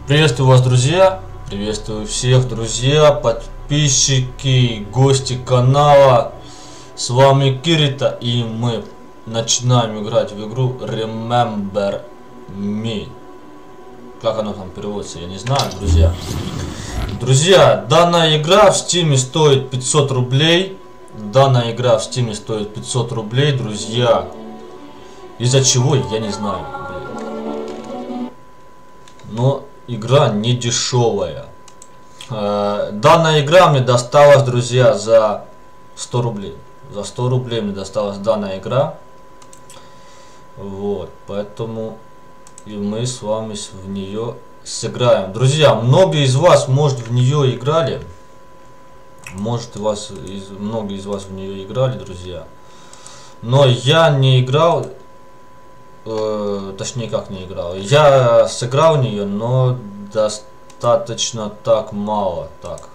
Приветствую вас, друзья! Приветствую всех, друзья, подписчики, гости канала. С вами Кирита, и мы начинаем играть в игру Remember Me. Как она там переводится, я не знаю, друзья. Друзья, данная игра в Steam стоит 500 рублей. Данная игра в Steam стоит 500 рублей, друзья. Из-за чего, я не знаю. Но игра не дешевая. Данная игра мне досталась, друзья, за 100 рублей. За 100 рублей мне досталась данная игра. Вот, поэтому и мы с вами в нее сыграем. Друзья, многие из вас, может, в нее играли. Может, многие из вас в нее играли, друзья. Но я не играл. Точнее, как не играл. Я сыграл в нее, но достаточно так мало. Так,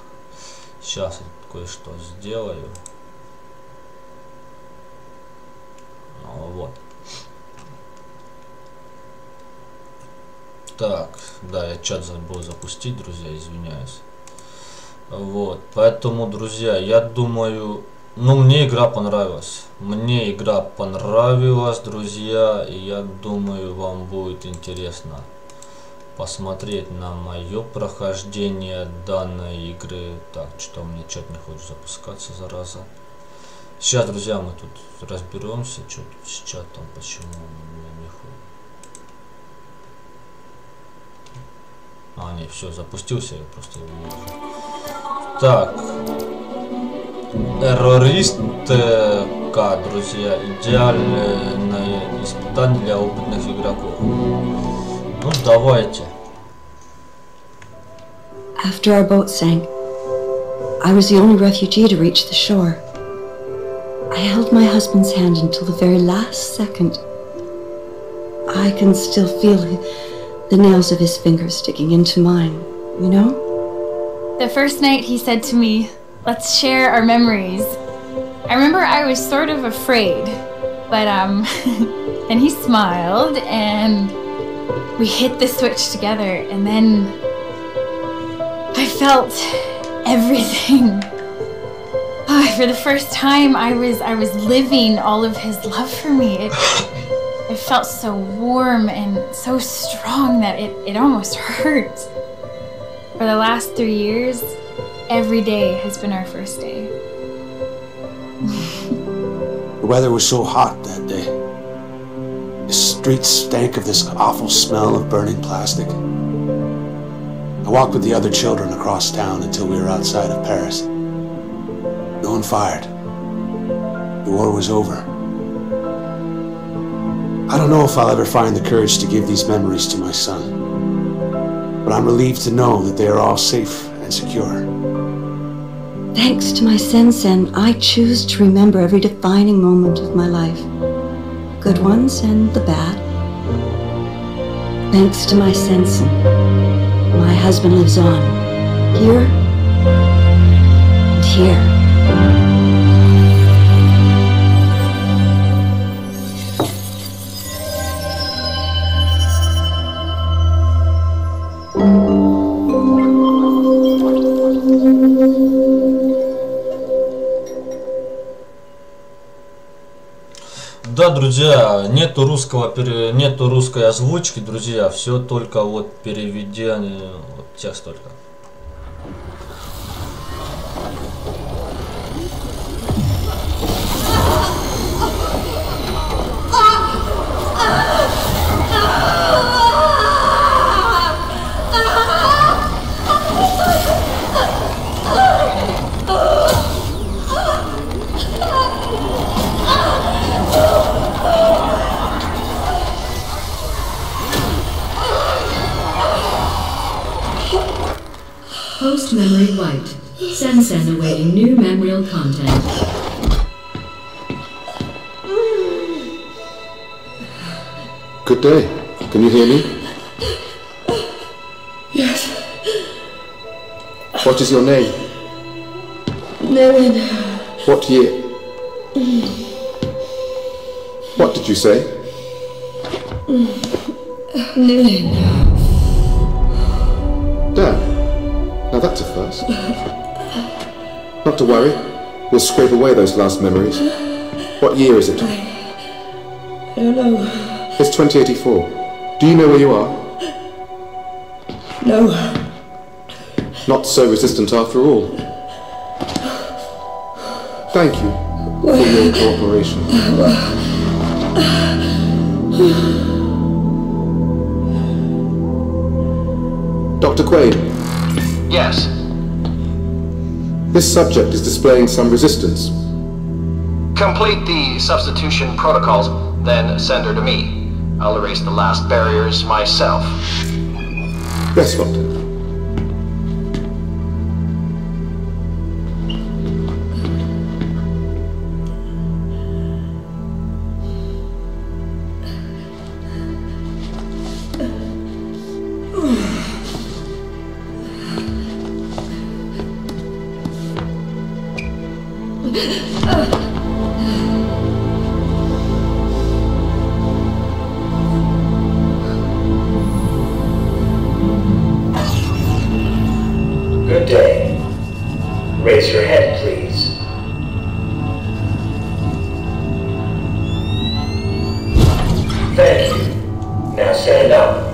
сейчас я кое-что сделаю. Вот. Так, да, я чат забыл запустить, друзья, извиняюсь. Вот, поэтому, друзья, я думаю... Ну, мне игра понравилась. Мне игра понравилась, друзья. И я думаю, вам будет интересно посмотреть на мое прохождение данной игры. Так, что-то у меня чат не хочет запускаться, зараза. Сейчас, друзья, мы тут разберемся, что тут с чатом, почему у меня не ходит. Не, все, запустился, я просто его не вижу. Так. Эррористка, друзья, идеальное испытание для опытных игроков. Ну, давайте. After our boat sank, I was the only refugee to reach the shore. I held my husband's hand until the very last second. I can still feel the nails of his fingers sticking into mine, you know? The first night he said to me, "Let's share our memories." I remember I was sort of afraid, but then he smiled and we hit the switch together, and then I felt everything. For the first time I was living all of his love for me. It felt so warm and so strong that it almost hurt. For the last 3 years, every day has been our first day. The weather was so hot that day. The streets stank of this awful smell of burning plastic. I walked with the other children across town until we were outside of Paris. No one fired. The war was over. I don't know if I'll ever find the courage to give these memories to my son, but I'm relieved to know that they are all safe and secure. Thanks to my Sen-Sen, I choose to remember every defining moment of my life. Good ones and the bad. Thanks to my Sen-Sen, my husband lives on. Here and here. Да, друзья, нету русской озвучки, друзья, все только вот переведение, вот текст только. Post memory wiped. Sen-Sen awaiting new memorial content. Good day. Can you hear me? Yes. What is your name? Nevin. What year? What did you say? Nevin. Dad. Now that's a first. Not to worry. We'll scrape away those last memories. What year is it? I don't know. It's 2084. Do you know where you are? No. Not so resistant after all. Thank you for your cooperation. Dr. Quaid. Yes. This subject is displaying some resistance. Complete the substitution protocols, then send her to me. I'll erase the last barriers myself. Yes, Doctor. Good day. Raise your head, please. Thank you. Now stand up.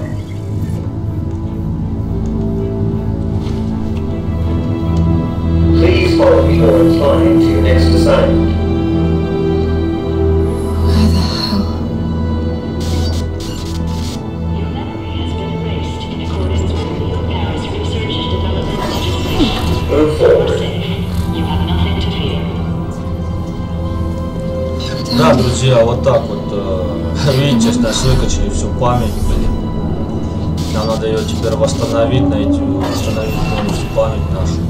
Please follow me Lord's line to your next assignment. Where the hell? Your memory has been erased in accordance with Paris research and development legislation. Move forward. You have nothing to fear. Да, друзья, вот так вот. Видите, с нас выкачали всю память, блин. Нам надо ее теперь восстановить, восстановить полностью память нашу.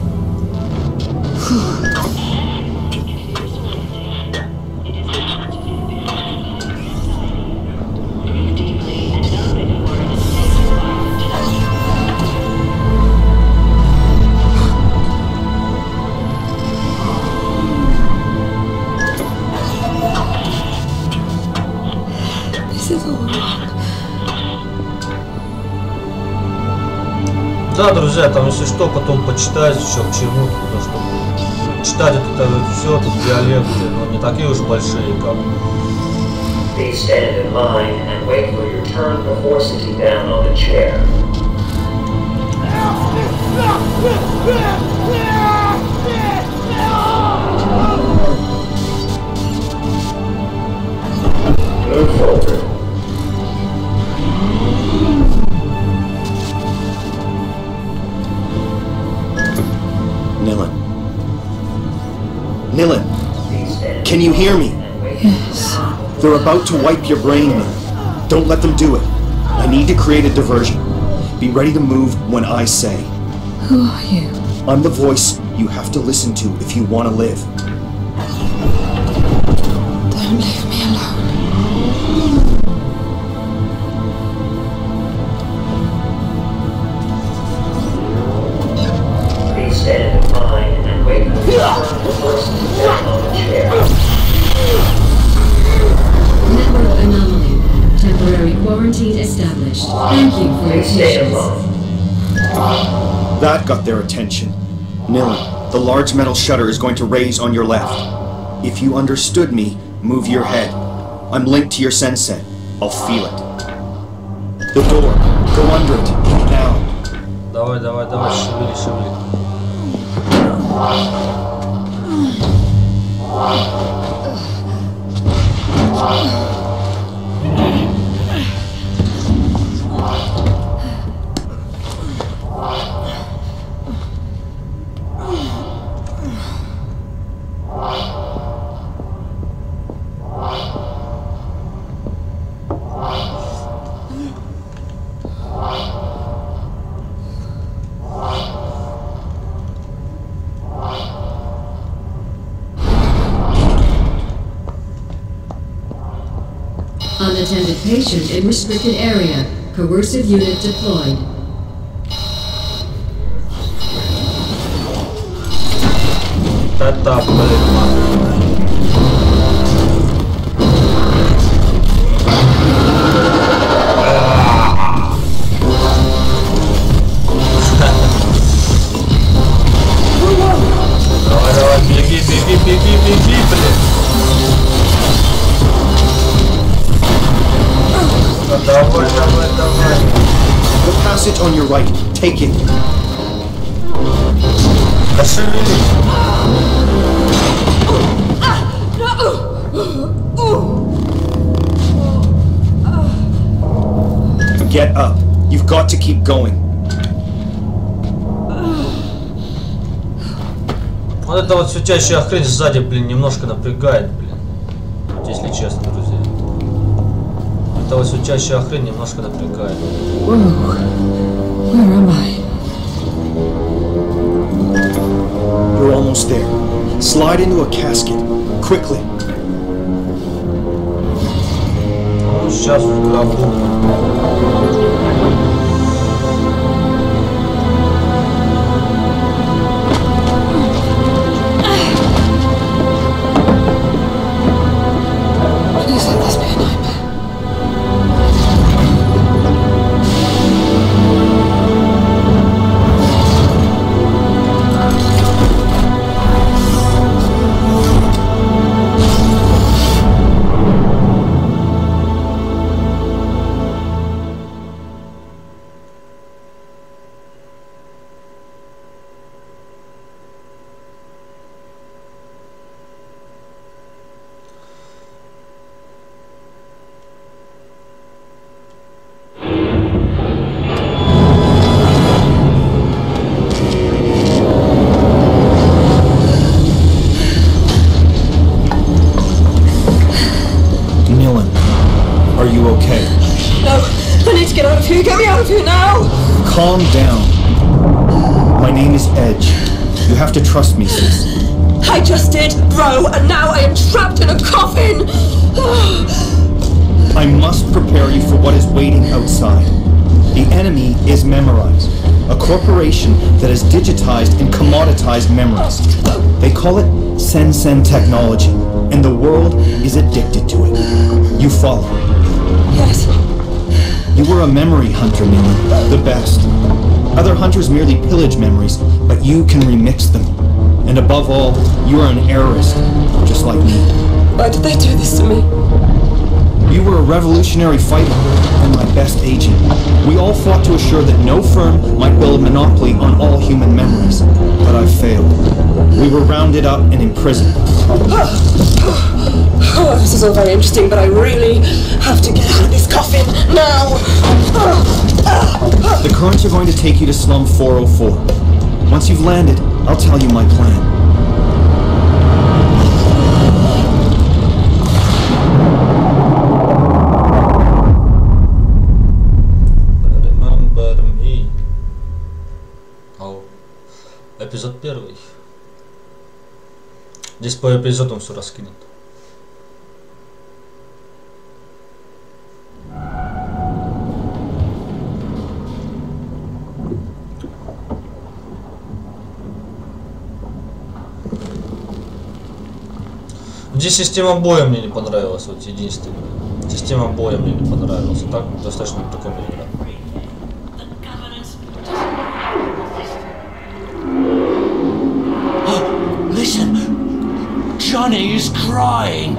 This is all wrong. Да, друзья, там если что, потом почитайте еще к чему, потому что читать это все, тут диалекты, но не такие уж большие, как. Please stand in line and wait for your turn before sitting down on the chair. Move forward. Nilin. Nilin, Please stand can you hear me? and wait. Yes. They're about to wipe your brain, Nilin. Don't let them do it. I need to create a diversion. Be ready to move when I say. Who are you? I'm the voice you have to listen to if you want to live. Don't leave me alone. Please stand in line and wait for your turn before sitting down on the chair. Network anomaly. Temporary quarantine established. Thank you for your Please stay patience. alone. That got their attention. Nilin, the large metal shutter is going to raise on your left. If you understood me, move your head. I'm linked to your sensei. I'll feel it. The door. Go under it. Now. Давай, давай, давай, шевели, шевели. Unattended patient in restricted area. Coercive unit deployed. Это, блин, Passage on your right. Take it. Get up. You've got to keep going. Вот эта вот светящая хрень сзади, блин, немножко напрягает, блин. Вот если честно, друзья. Эта вот светящая хрень немножко напрягает. Whoa. Where am I? You're almost there. Slide into a casket. Quickly. Ну, сейчас в гробу. Please let this be a nightmare. Are you okay? No, I need to get out of here. Get me out of here now! Calm down. My name is Edge. You have to trust me, sis. I just did, bro, and now I am trapped in a coffin! I must prepare you for what is waiting outside. The enemy is Memorize, a corporation that has digitized and commoditized memories. They call it Sen technology, and the world is addicted to it. You follow. Yes. You were a memory hunter, Mila, the best. Other hunters merely pillage memories, but you can remix them. And above all, you are an errorist, just like me. Why did they do this to me? You were a revolutionary fighter, and my best agent. We all fought to assure that no firm might build a monopoly on all human memories. But I failed. We were rounded up and imprisoned. Oh, this is all very interesting, but I really have to get out of this coffin now! The currents are going to take you to Slum 404. Once you've landed, I'll tell you my plan. Remember me. Эпизод 1. Здесь по эпизодам все раскинут. Здесь система боя мне не понравилась, вот единственное. Система боя мне не понравилась. Так достаточно прикольная игра. Listen, Johnny is crying.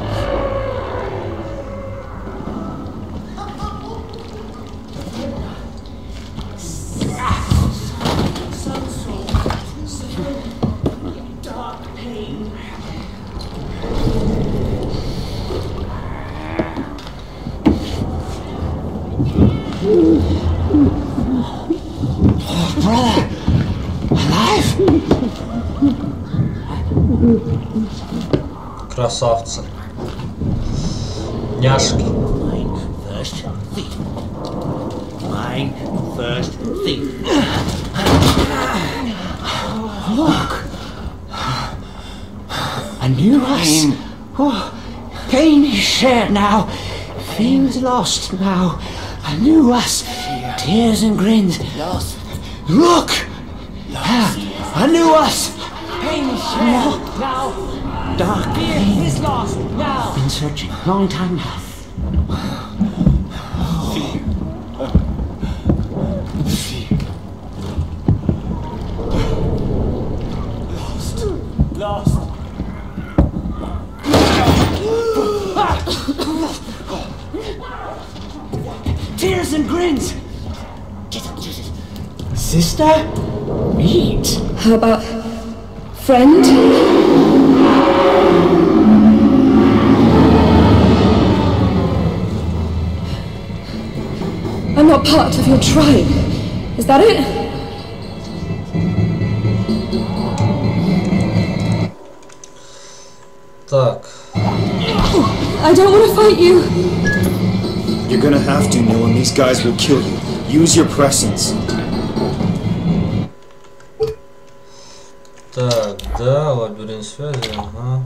Красавцы. Няшки. Mine first thief. Mine first thief. Look. I knew us. Oh, pain is shared now. Fears lost now. I knew us. Tears and grins. Lost. Look. Lost. I knew us. Pain is shared now. Dark pain is lost now. Been searching a long time now. Fear. Fear. Lost. Tears and grins. Get up, Jesus. Sister? Meat? How about friend? I'm not part of your tribe. Is that it? Так. I don't want to fight you. You're gonna have to, Neil, and these guys will kill you. Use your presence. Так, да, лабиринт связи, ага.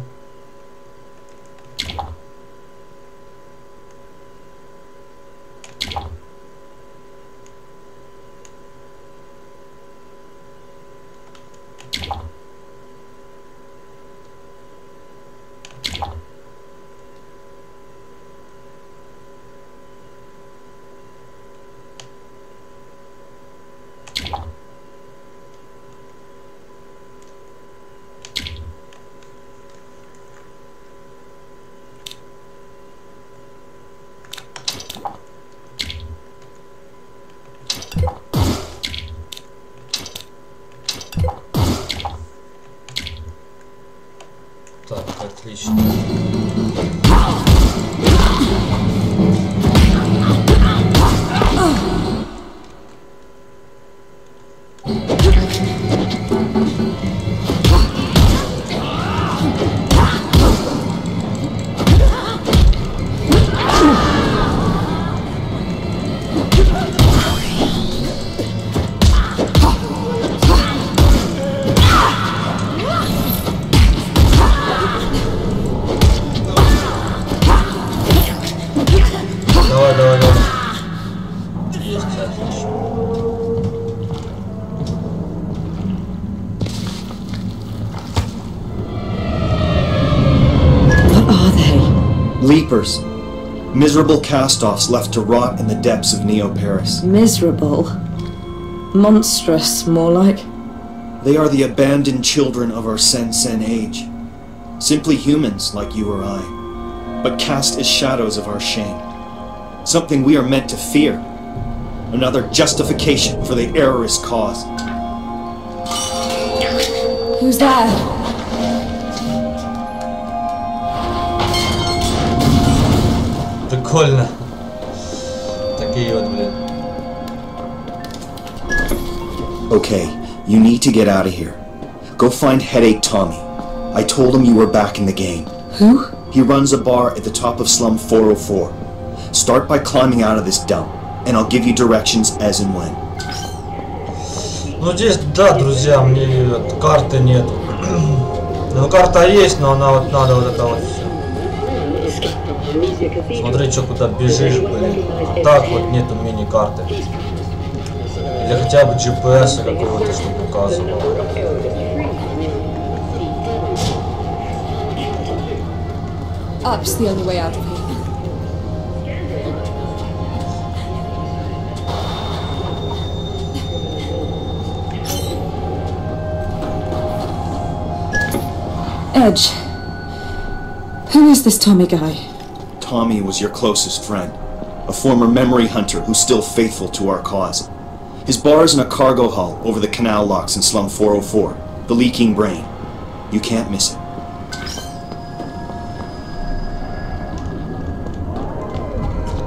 Так, отлично. Давай. Есть, отлично. What are they? Leapers. Miserable cast-offs left to rot in the depths of Neo-Paris. Miserable. Monstrous, more like. They are the abandoned children of our Sen age. Simply humans like you or I, but cast as shadows of our shame. Something we are meant to fear. Another justification for the errorist cause. Who's there? Прикольно. Такие вот, блин. Okay, you need to get out of here. Go find Headache Tommy. I told him you were back in the game. Who? He runs a bar at the top of Slum 404. Start by climbing out of this dump, and I'll give you directions as and when. Ну здесь, да, друзья, мне карты нет. Ну карта есть, но она вот надо вот это вот все. Смотри, что куда бежишь, блин. А так вот нету мини-карты. Или хотя бы GPS какого-то, чтобы указывал. Up's the only way out of here. Edge. Who is this Tommy guy? Tommy was your closest friend, a former memory hunter who's still faithful to our cause. His bar is in a cargo hull over the canal locks in Slum 404, the Leaking Brain. You can't miss it.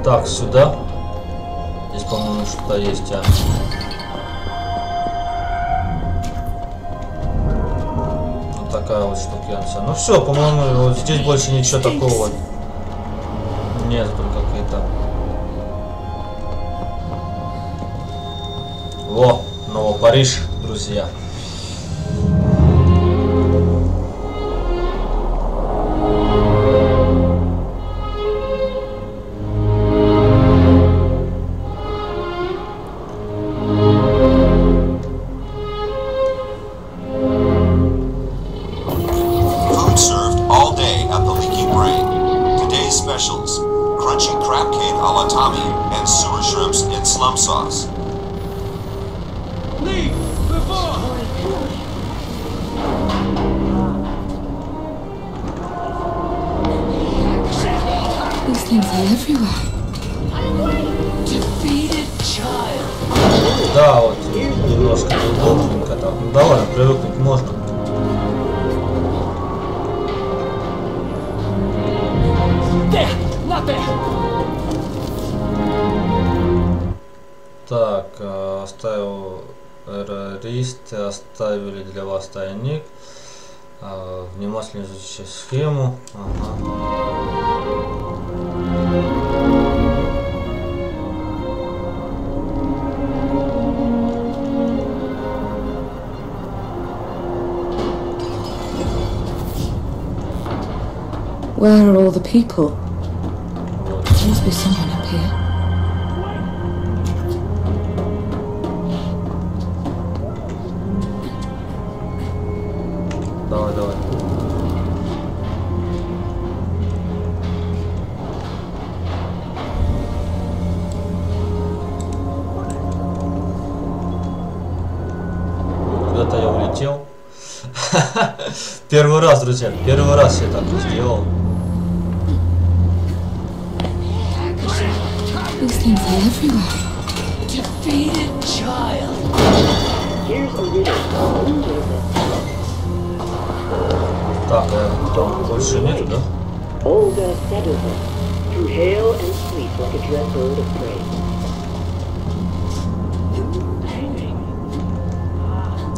Так, сюда. Здесь, по-моему, что-то есть, а. Вот такая вот штукенция. Ну все, по-моему, вот здесь больше ничего такого нет, только какие-то. Во, Новопариж, друзья. These things are everywhere. Да, вот немножко неудобненько так. Ну довольно, привыкнуть можно. Так, оставил террористы, оставили для вас тайник. Внимательно изучите схему. Ага. Where are all the people? There must be someone up here. Давай, давай. Куда-то я улетел. Первый раз, друзья, первый раз я так сделал. These things are everywhere. Defeated child. Here's a riddle. Так, там больше нету, да? Olga Sedova, through hail and sleet like a dread bird of prey.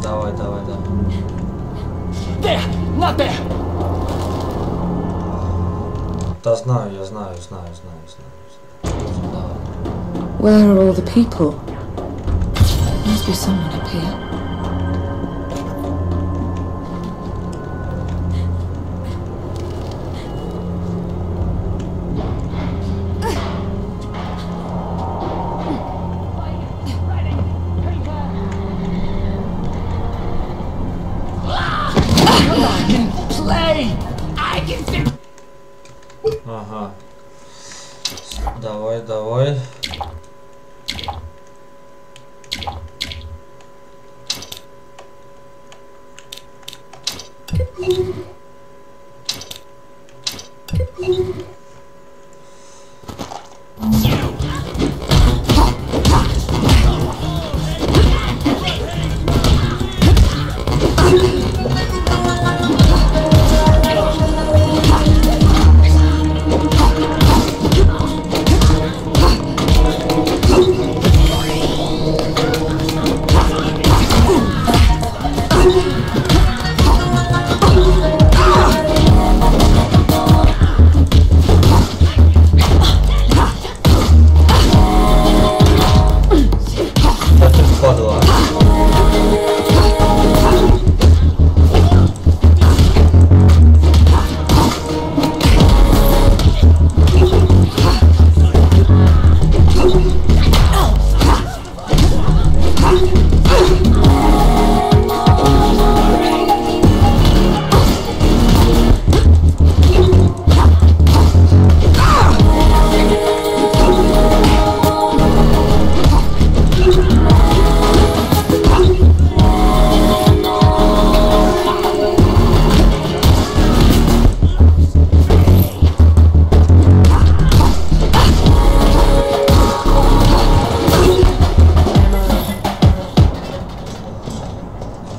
Давай, давай, давай. There, not there. Да знаю, я знаю. Давай. Where are all the people? There must be someone up here. Ага. Давай, давай.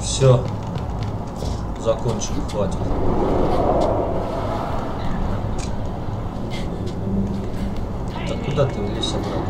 Все, закончим, хватит. Так куда ты влез обратно?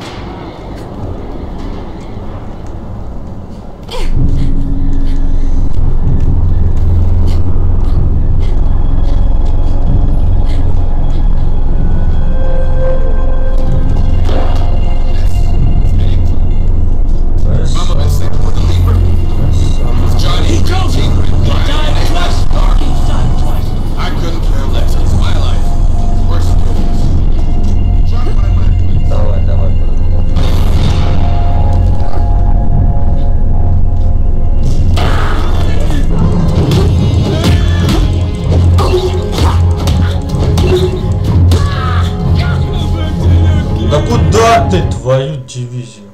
Ты твою дивизию.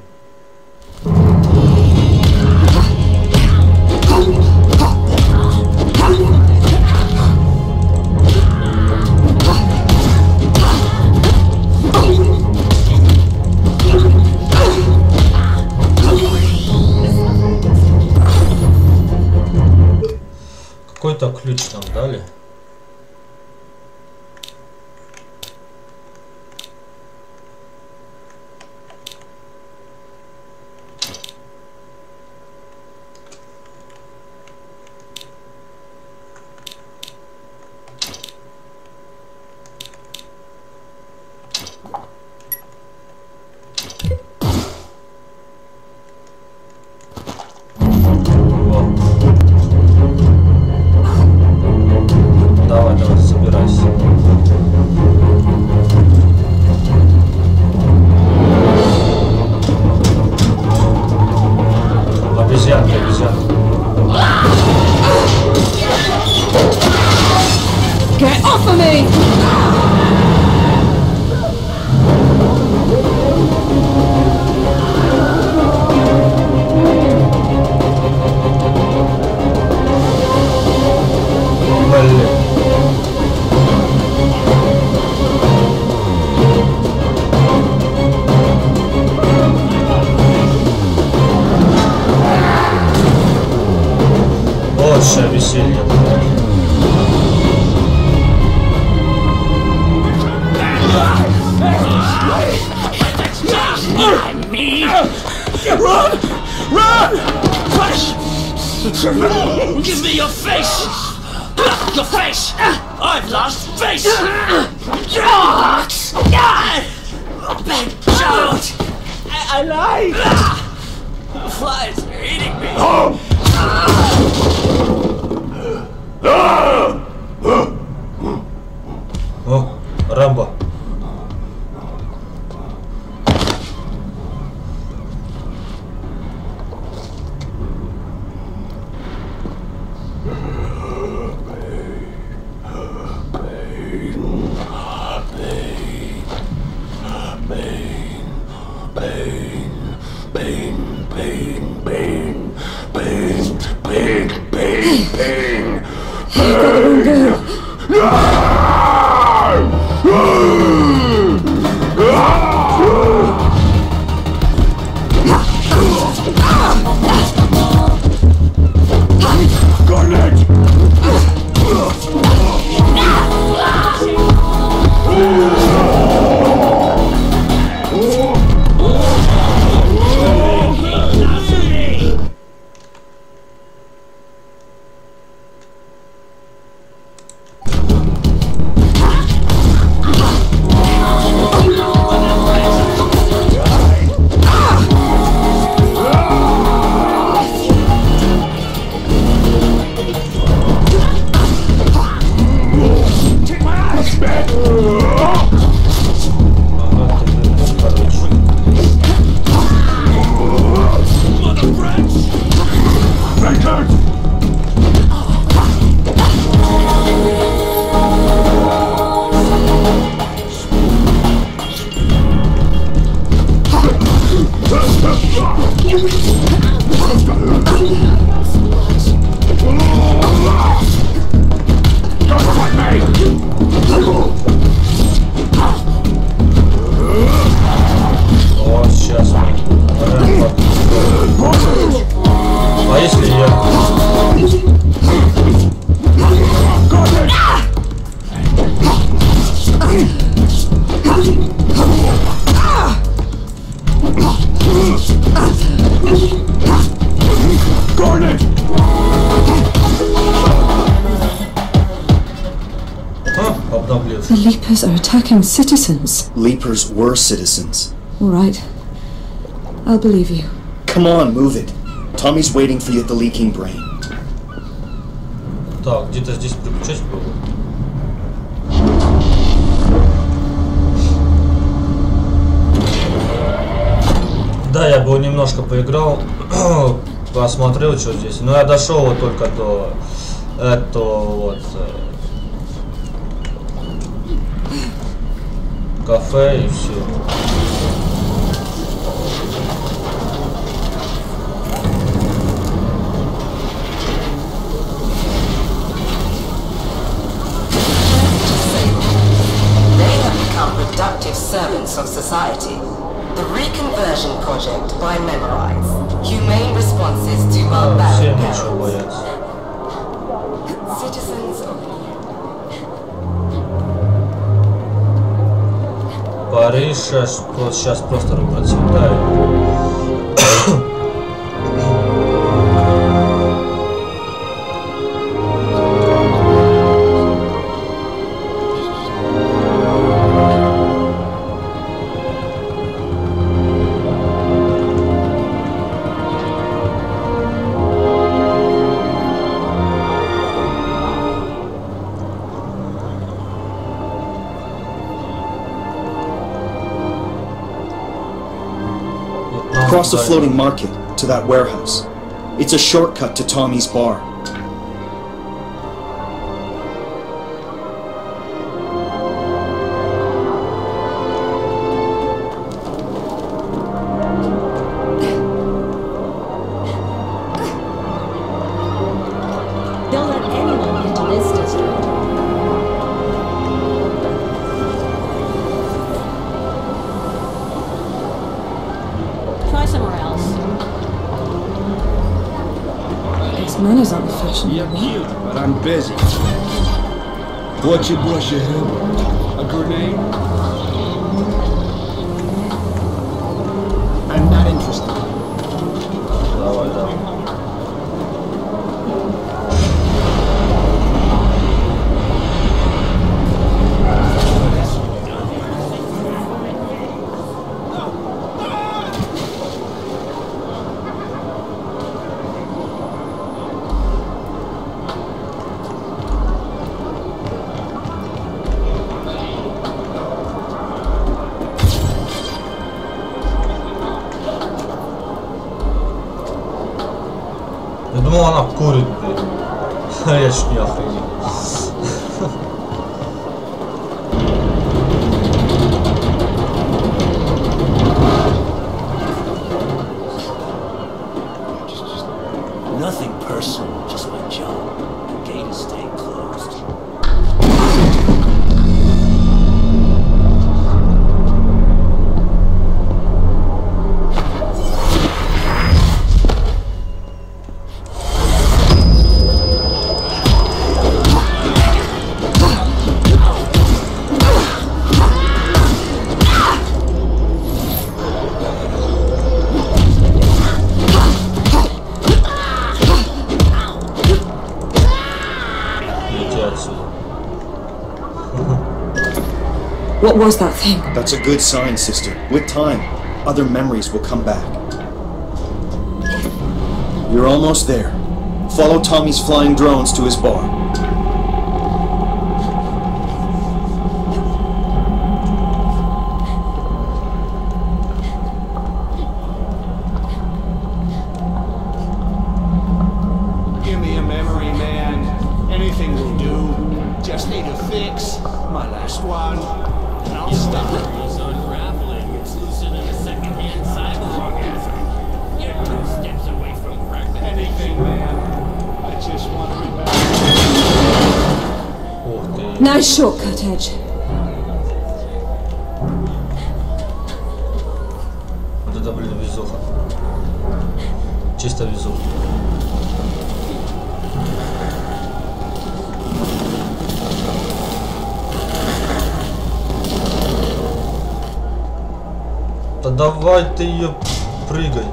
Get off of me! Больше веселья. Run! Run! Give me your face! Your face! I've lost face! Bad child! I lied! The flies are eating me! О, Рамбо. The Leapers are attacking citizens. Leapers were citizens. All right. I'll believe you. Come on, move it. Tommy's waiting for you at the leaking brain. Так, где-то здесь переключать было. Да, я бы немножко поиграл, посмотрел, что здесь. Но я дошел вот только до этого вот кафе и все. Productive servants of society. The Reconversion Project by Memorize. Humane responses to barbaric perils. Citizens of... Париж сейчас просто процветает. Across the floating market to that warehouse. It's a shortcut to Tommy's bar. manners aren't fashionable. You're cute, but I'm busy. What you brush your hair with? A grenade? I'm not interested. Давай, давай. Я думал, она курит, блин. Я чуть не охренел. Nothing personal, just my job. The gate is staying closed. What was that thing? That's a good sign, sister. With time, other memories will come back. You're almost there. Follow Tommy's flying drones to his bar. Give me a memory, man. Anything will do. Just need a fix. My last one. And I'll stop. It's unraveling. It's loosening a second-hand cyber-orgasm. You're 2 steps away from fragmentation. Anything, man. I just want to remember. Nice shortcut, Edge. Вот это, блин, везуха. Чисто везуха. Да давай ты ее прыгай.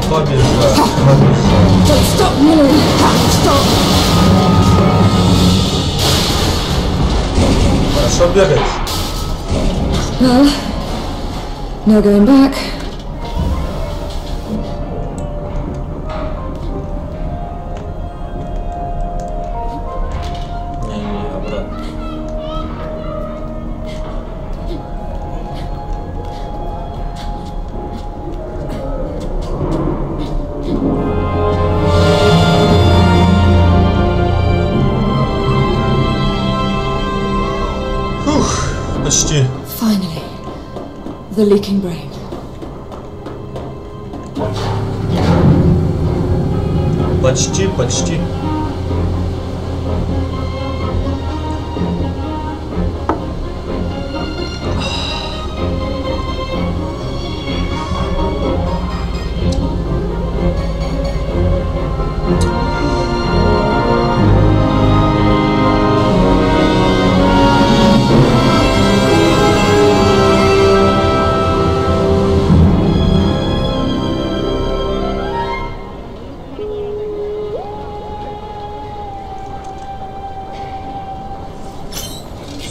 Побежал, побежал. Stop, Miller. Stop. Хорошо бегать. Well, no going back. Не, обратно. Почти. Finally, the leaking brain. Почти, почти.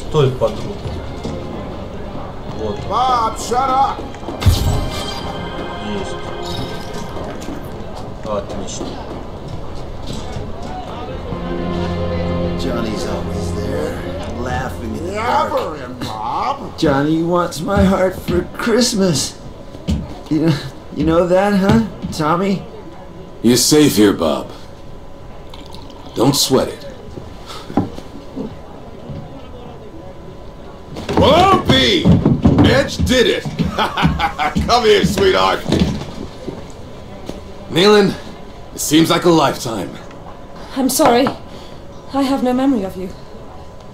Стой, подруга. Вот. Bob, shut up! Есть. Отлично. Johnny's always there, laughing in the dark. Never him, Bob. Johnny wants my heart for Christmas. You know that, huh, Tommy? You're safe here, Bob. Don't sweat it. Whoopee! Edge did it! Come here, sweetheart. Nealon, it seems like a lifetime. I'm sorry. I have no memory of you.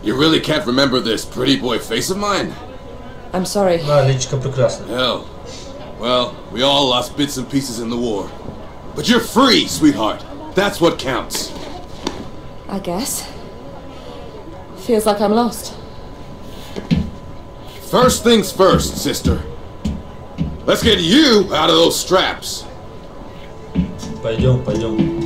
You really can't remember this pretty boy face of mine? I'm sorry. Hell. Well, we all lost bits and pieces in the war. But you're free, sweetheart. That's what counts. I guess. Feels like I'm lost. First things first, sister. Let's get you out of those straps. Пойдем, пойдем.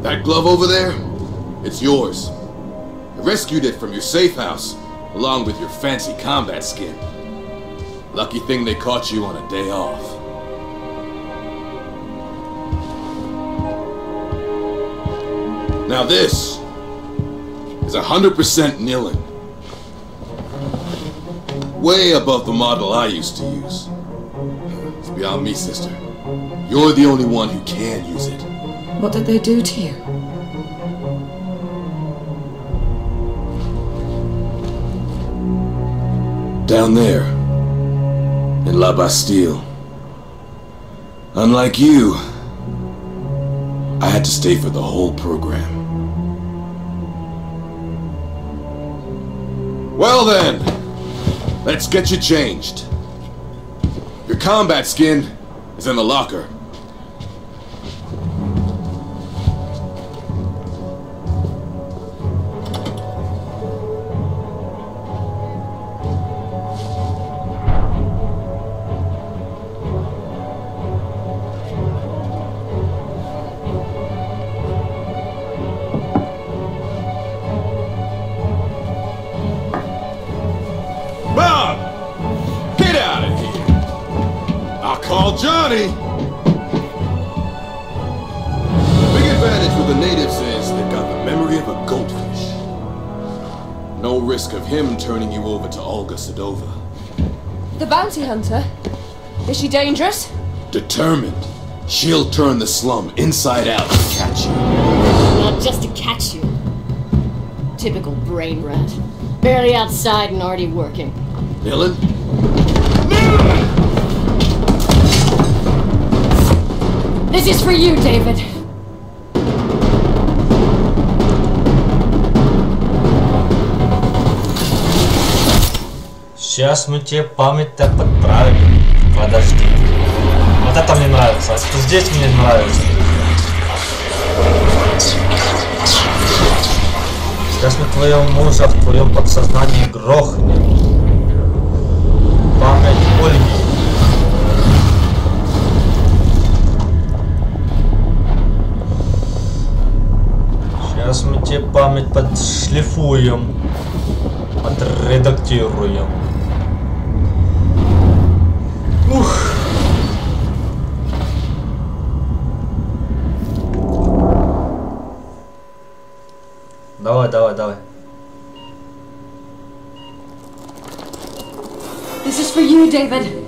That glove over there, it's yours. I rescued it from your safe house, along with your fancy combat skin. Lucky thing they caught you on a day off. Now this is 100% Nealon. Way above the model I used to use. It's beyond me, sister. You're the only one who can use it. What did they do to you? Down there, in La Bastille. Unlike you, I had to stay for the whole program. Well then, let's get you changed. Your combat skin is in the locker. Johnny! The big advantage with the natives is they've got the memory of a goldfish. No risk of him turning you over to Olga Sedova. The bounty hunter? Is she dangerous? Determined. She'll turn the slum inside out to catch you. Not just to catch you. Typical brain rat. Barely outside and already working. Nealon? This is for you, David. Сейчас мы тебе память-то подправим. Подожди. Вот это мне нравится. А что здесь мне нравится. Сейчас мы твоего мужа в твоем подсознании грохнем. Память Ольги. Сейчас мы тебе память подшлифуем, отредактируем. Ух! Давай, давай, давай. This is for you, David.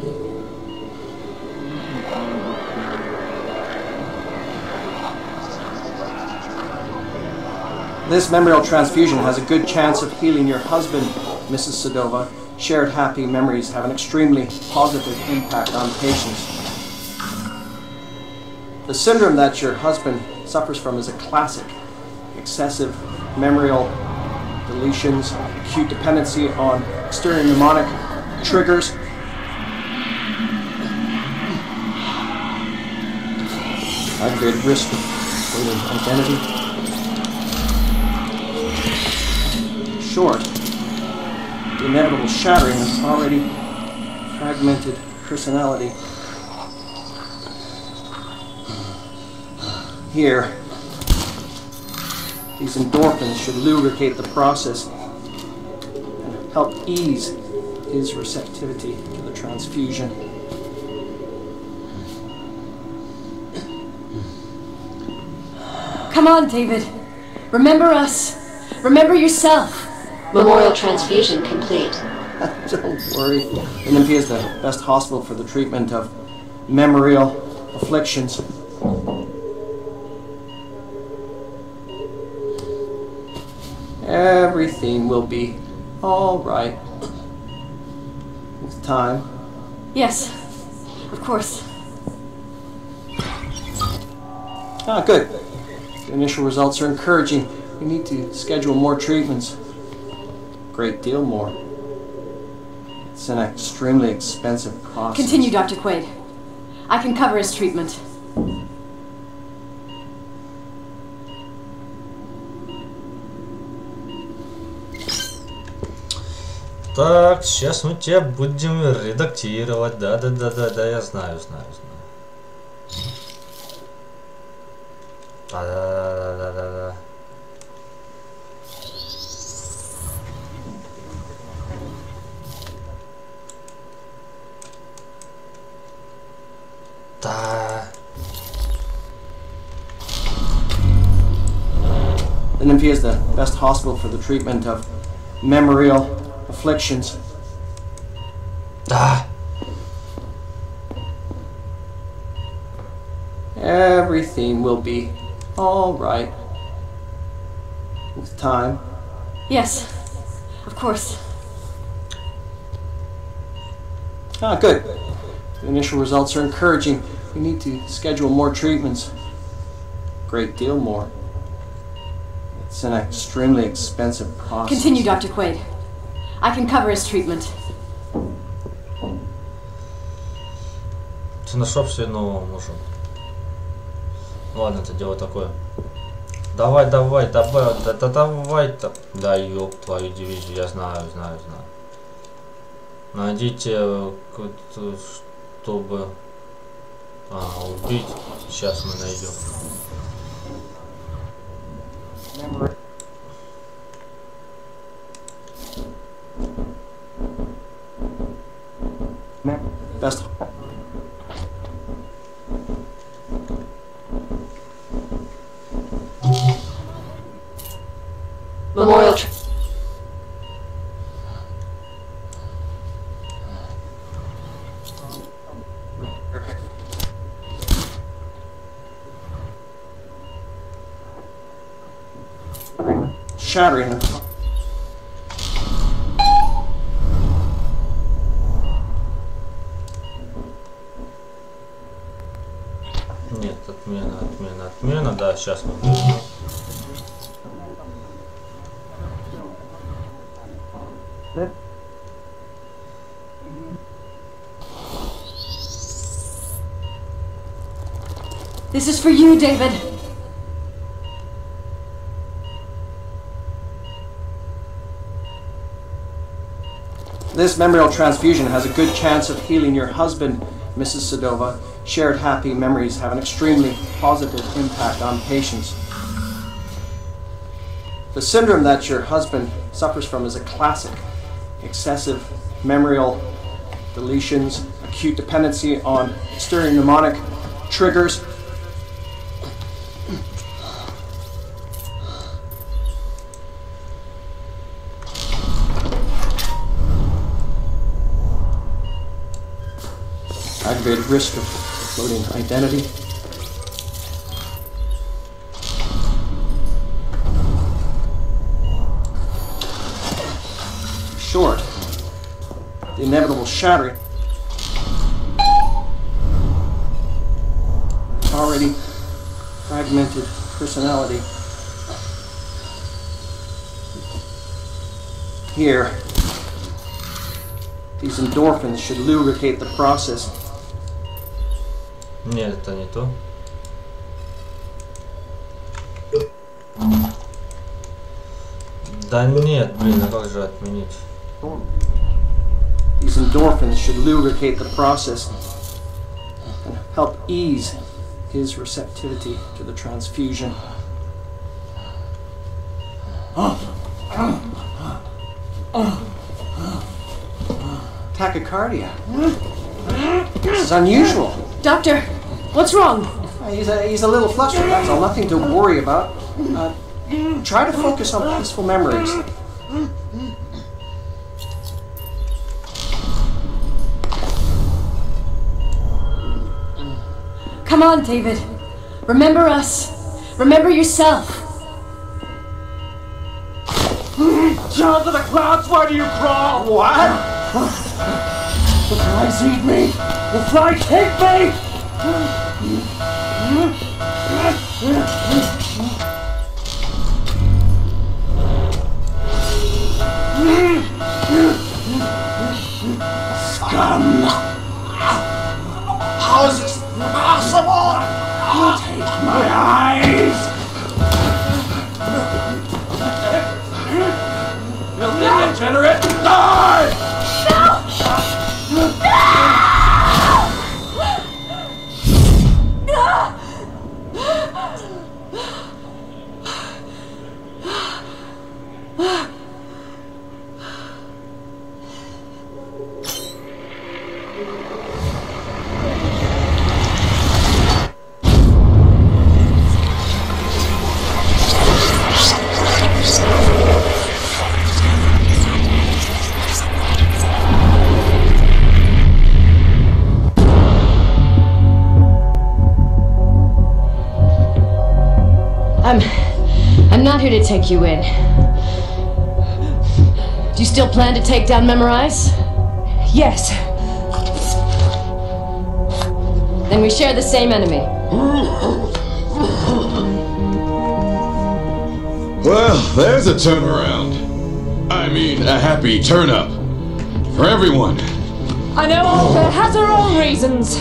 This memorial transfusion has a good chance of healing your husband, Mrs. Sedova. Shared happy memories have an extremely positive impact on patients. The syndrome that your husband suffers from is a classic. Excessive memorial deletions, acute dependency on external mnemonic triggers. Aggravated risk of failing identity. Short, the inevitable shattering of already fragmented personality. Here, these endorphins should lubricate the process and help ease his receptivity to the transfusion. Come on, David. Remember us. Remember yourself. Memorial transfusion complete. Don't worry. NMP is the best hospital for the treatment of memorial afflictions. Everything will be all right with time. Yes, of course. Ah, good. The initial results are encouraging. We need to schedule more treatments. Great deal more. It's an extremely expensive process. Continue, Dr. Quaid. I can cover his treatment. Так, сейчас мы тебя будем редактировать. Да, я знаю. Да. Да. NMP is the best hospital for the treatment of memorial afflictions. Да. Everything will be all right with time. Yes, of course. Ah, good. The initial results are encouraging. We need to schedule more treatments. Great deal more. It's an extremely expensive process. Continue, Dr. Quaid. I can cover his treatment. Ты нашел все нового мужа. Ладно, это дело такое. Давай, давай-то. Да ёб твою дивизию, я знаю. Найдите, чтобы убить. Сейчас мы найдем. Best. Memorial. Shattering. Нет, отмена. Да, сейчас мы выйдем. This is for you, David. This memorial transfusion has a good chance of healing your husband, Mrs. Sedova. Shared happy memories have an extremely positive impact on patients. The syndrome that your husband suffers from is a classic. Excessive memorial deletions, acute dependency on external mnemonic triggers. Aggravated risk of floating identity. Short. The inevitable shattering. Already fragmented personality. Here. These endorphins should lubricate the process. Нет, это не то. Да нет, блин, а как же отменить? These endorphins should lubricate the process and help ease his receptivity to the transfusion. Tachycardia. This is unusual. Doctor, what's wrong? He's a little flustered, that's all. Nothing to worry about. Try to focus on peaceful memories. on, David. Remember us. Remember yourself. Down to the clouds, why do you crawl? What? The flies eat me! The fly take me! Scum! How is this possible? Take my eyes! Filthy degenerate! Die! I'm not here to take you in. Do you still plan to take down Memorize? Yes. Then we share the same enemy. Well, there's a turnaround. I mean, a happy turn-up. For everyone. I know Olga has her own reasons.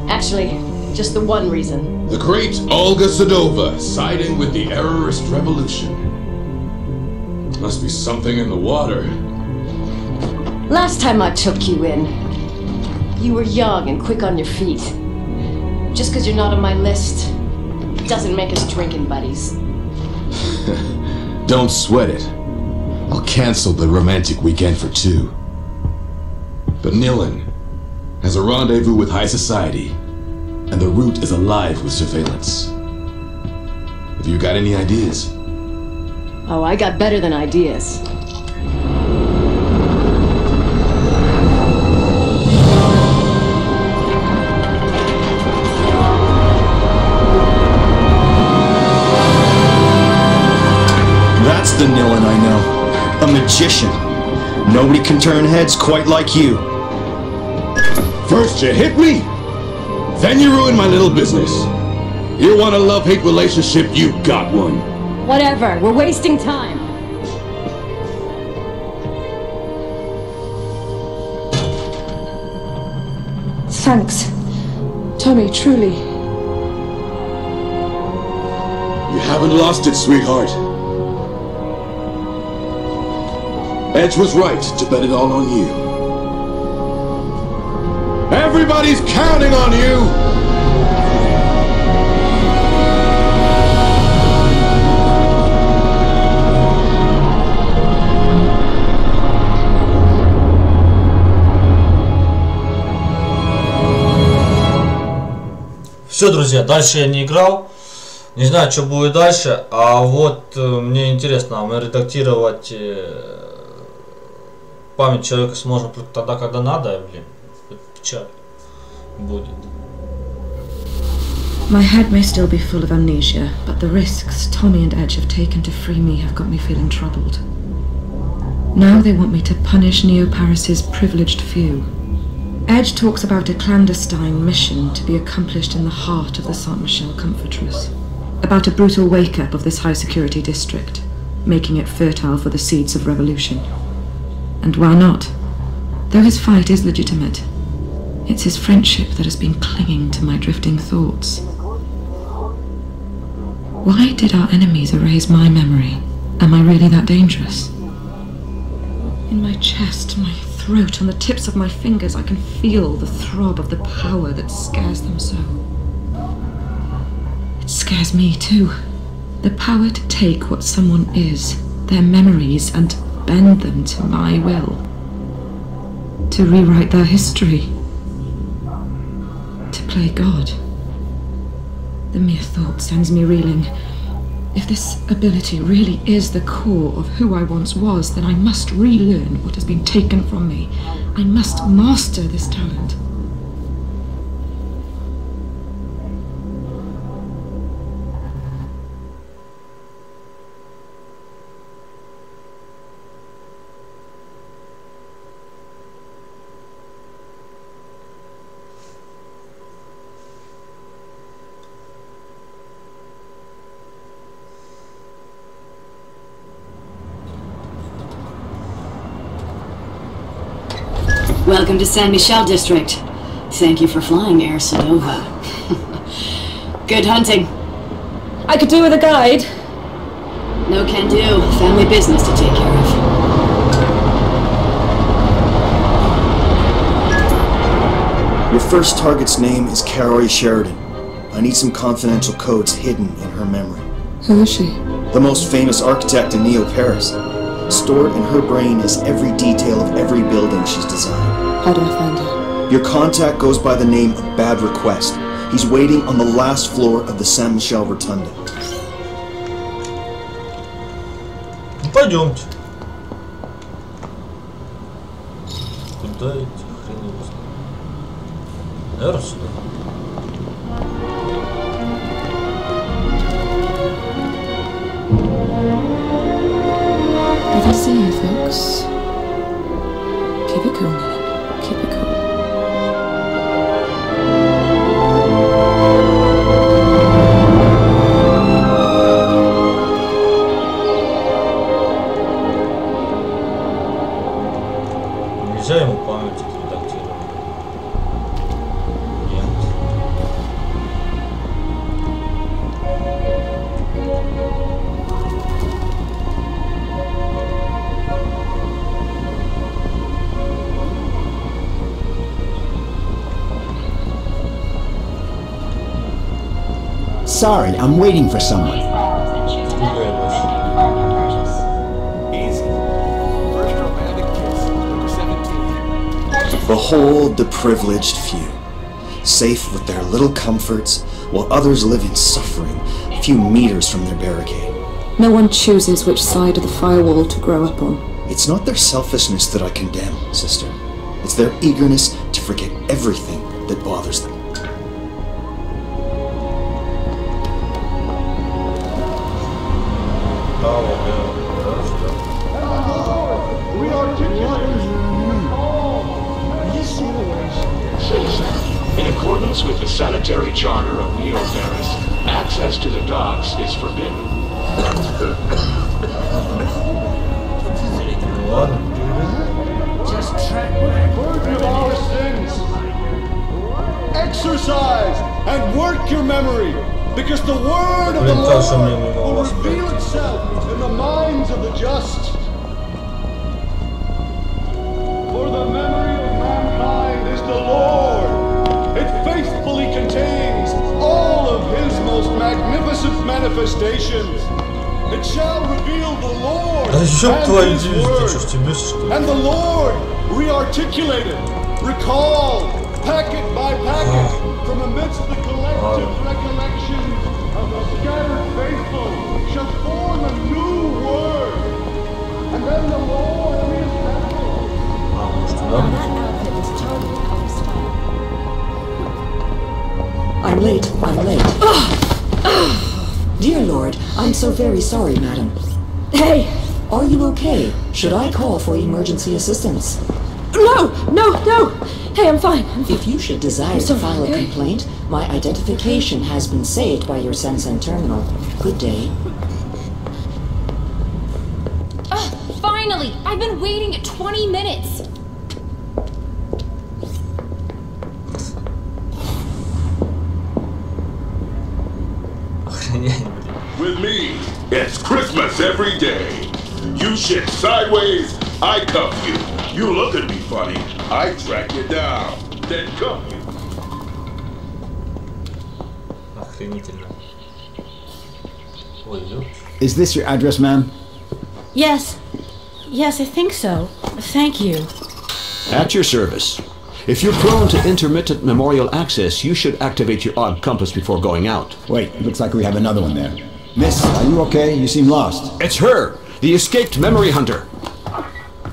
Actually, just the one reason. The great Olga Sedova siding with the errorist revolution. Must be something in the water. Last time I took you in, you were young and quick on your feet. Just because you're not on my list doesn't make us drinking buddies. Don't sweat it. I'll cancel the romantic weekend for two. But Nilin has a rendezvous with high society, and the route is alive with surveillance. Have you got any ideas? Oh, I got better than ideas. That's the Nilin I know. A magician. Nobody can turn heads quite like you. First you hit me, then you ruin my little business. You want a love-hate relationship, you got one. Whatever, we're wasting time. Thanks, Tommy, truly. You haven't lost it, sweetheart. Edge was right to bet it all on you. Everybody's counting on you! Все, друзья, дальше я не играл. Не знаю, что будет дальше. А вот мне интересно, мы редактировать память человека сможем только тогда, когда надо, блин. Печаль будет. My head may still be full of amnesia, but the risks Tommy and Edge have taken to free me have got me feeling troubled. Now they want me to punish Neo-Paris's privileged few. Edge talks about a clandestine mission to be accomplished in the heart of the Saint-Michel Comfortress. About a brutal wake-up of this high-security district, making it fertile for the seeds of revolution. And why not? Though his fight is legitimate, it's his friendship that has been clinging to my drifting thoughts. Why did our enemies erase my memory? Am I really that dangerous? In my chest, my throat, on the tips of my fingers, I can feel the throb of the power that scares them so. It scares me too. The power to take what someone is, their memories, and bend them to my will. To rewrite their history. To play God. The mere thought sends me reeling. If this ability really is the core of who I once was, then I must relearn what has been taken from me. I must master this talent. Welcome to San Michel District. Thank you for flying Air Sedova. Good hunting. I could do with a guide. No can do. Family business to take care of. Your first target's name is Carrie Sheridan. I need some confidential codes hidden in her memory. Who is she? The most famous architect in Neo-Paris. Stored in her brain is every detail of every building she's designed. How do I find her? Your contact goes by the name of Bad Request. He's waiting on the last floor of the San Michel Rotunda. Пойдемте. Куда идти? Хрен его знает. Наверное, сюда. Did I see you, folks? Keep it cool, man. Keep it cool. Нельзя ему память отредактировать? Нет. Sorry, I'm waiting for someone. Easy. First romantic kiss, number 17. Behold the privileged few, safe with their little comforts, while others live in suffering a few meters from their barricade. No one chooses which side of the firewall to grow up on. It's not their selfishness that I condemn, sister. It's their eagerness to forget everything that bothers them. In accordance with the sanitary charter of Neo-Paris, access to the docks is forbidden. Just track back. Burden of our sins. Exercise and work your memory, because the word of the Lord will reveal itself in the minds of the just. For the memory of mankind is the Lord. It faithfully contains all of His most magnificent manifestations. It shall reveal the Lord and His word. And the Lord re-articulated, recalled, packet by packet, from amidst the collective recollections of the scattered faithful, shall form a new word. And then the Lord reestablished. I'm late. Dear Lord, I'm so very sorry, madam. Hey! Are you okay? Should I call for emergency assistance? No! Hey, I'm fine. If you should desire to file a complaint, my identification has been saved by your Sensen terminal. Good day. Finally! I've been waiting 20 minutes! With me, it's Christmas every day. You shit sideways, I cuff you. You look at me funny, I track you down, then cuff you. Охренительно. Ой, ёпт. Is this your address, ma'am? Yes, I think so. Thank you. At your service. If you're prone to intermittent memorial access, you should activate your odd compass before going out. Wait, looks like we have another one there. Miss, are you okay? You seem lost. It's her! The escaped memory hunter!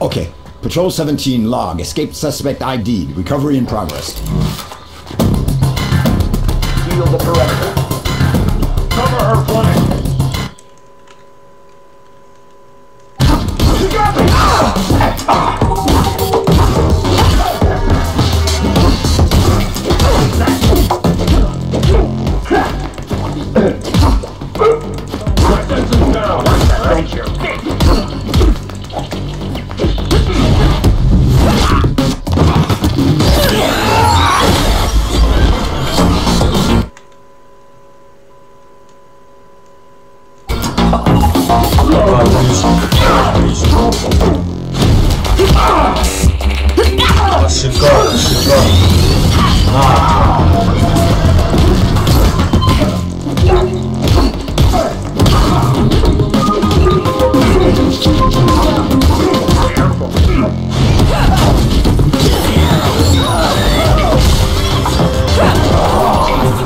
Okay. Patrol 17 log. Escaped suspect ID. Recovery in progress. Seal the perimeter. Cover her flank. You got me! Thank you. Шикарно, шикарно.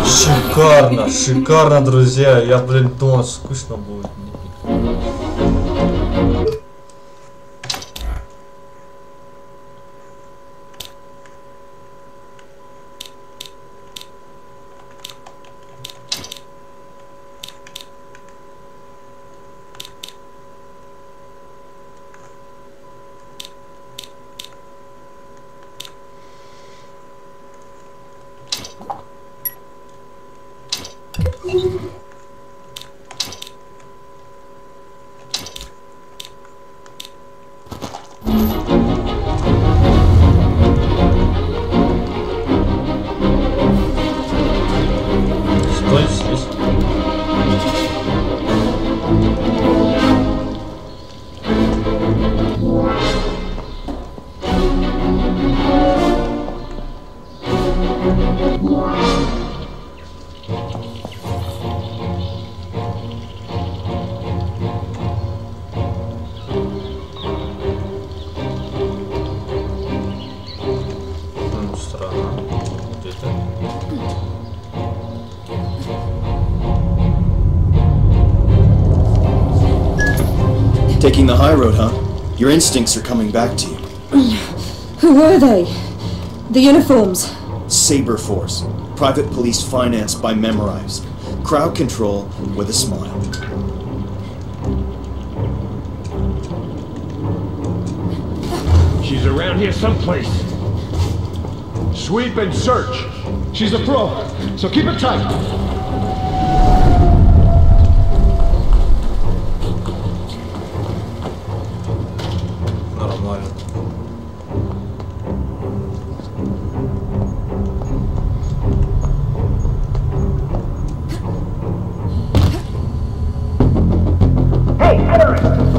Шикарно, шикарно, друзья. Я, блин, думал, скучно будет. Taking the high road, huh? Your instincts are coming back to you. Who were they? The uniforms? Saber Force. Private police financed by Memorized. Crowd control with a smile. She's around here someplace. Sweep and search. She's a pro, so keep it tight.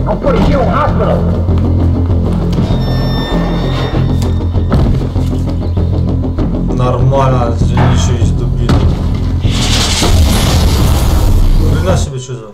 I'm putting you in hospital. Нормально, здесь еще есть дубина. Хрена себе, что за...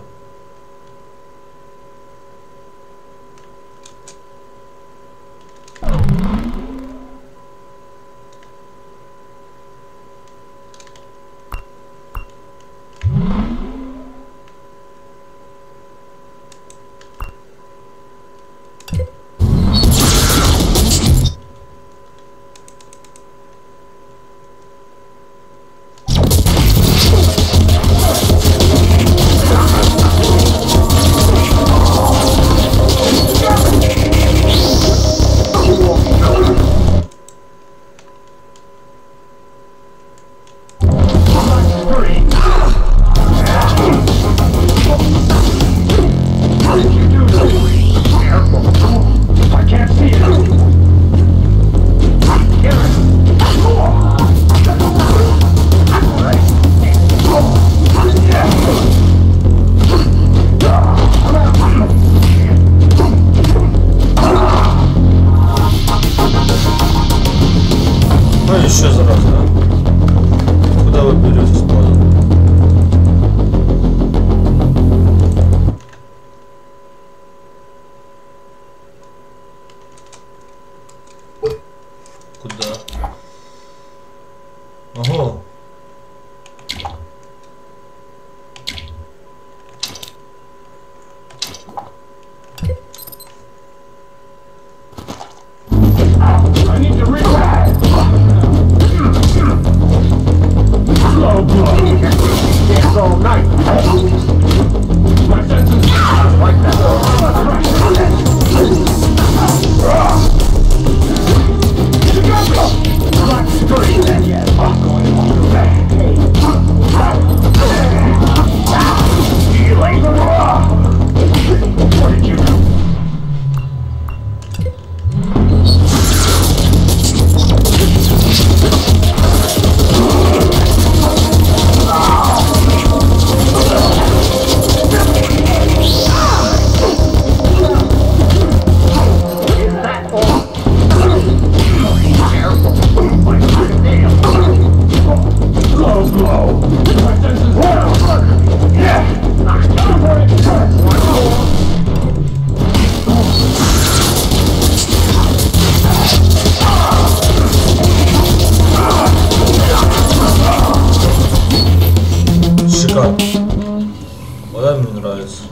да, мне нравится.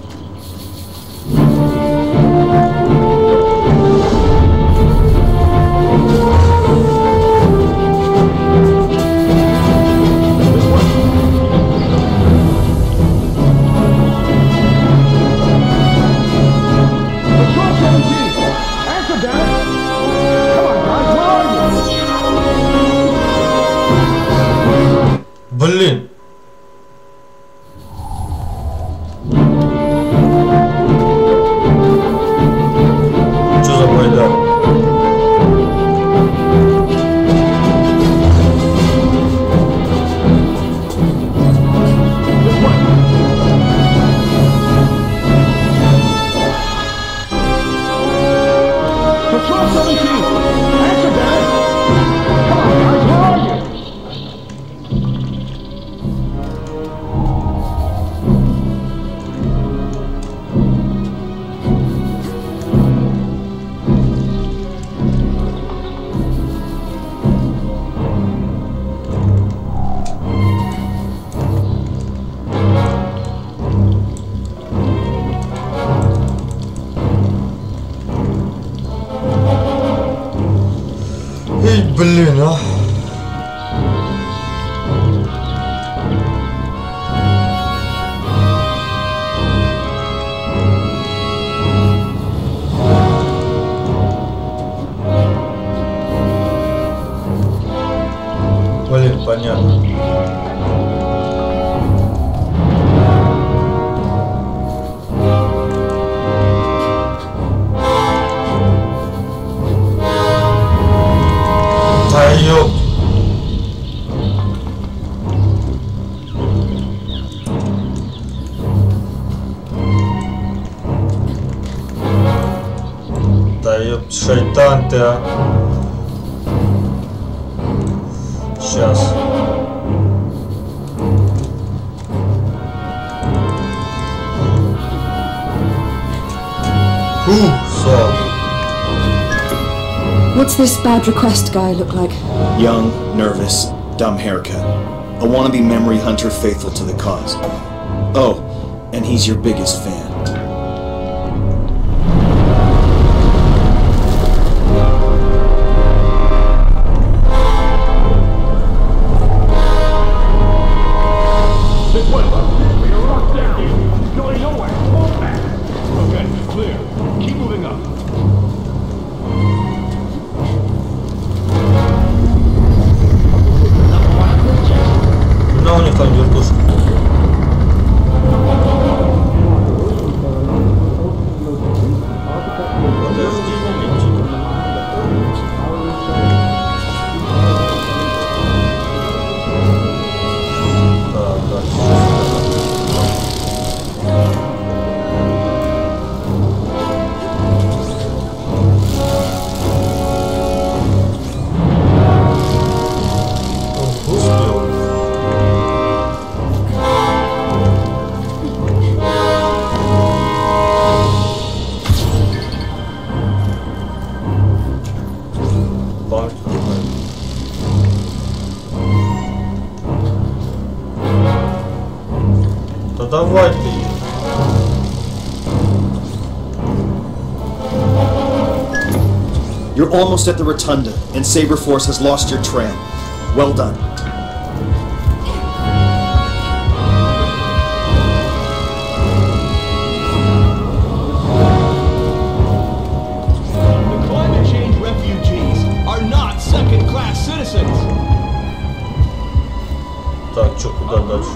Блин. Что за байда? Эй, блин, а. Блин, понятно. Да ёп. Да ёп, шайтан ты, а. Сейчас. So. What's this bad request guy look like? Young, nervous, dumb haircut. A wannabe memory hunter faithful to the cause. Oh, and he's your biggest fan. Давай ты. You're almost at the rotunda, and Saber Force has lost your trail. Well done. The climate change refugees are not second-class citizens. Так, что, куда дальше?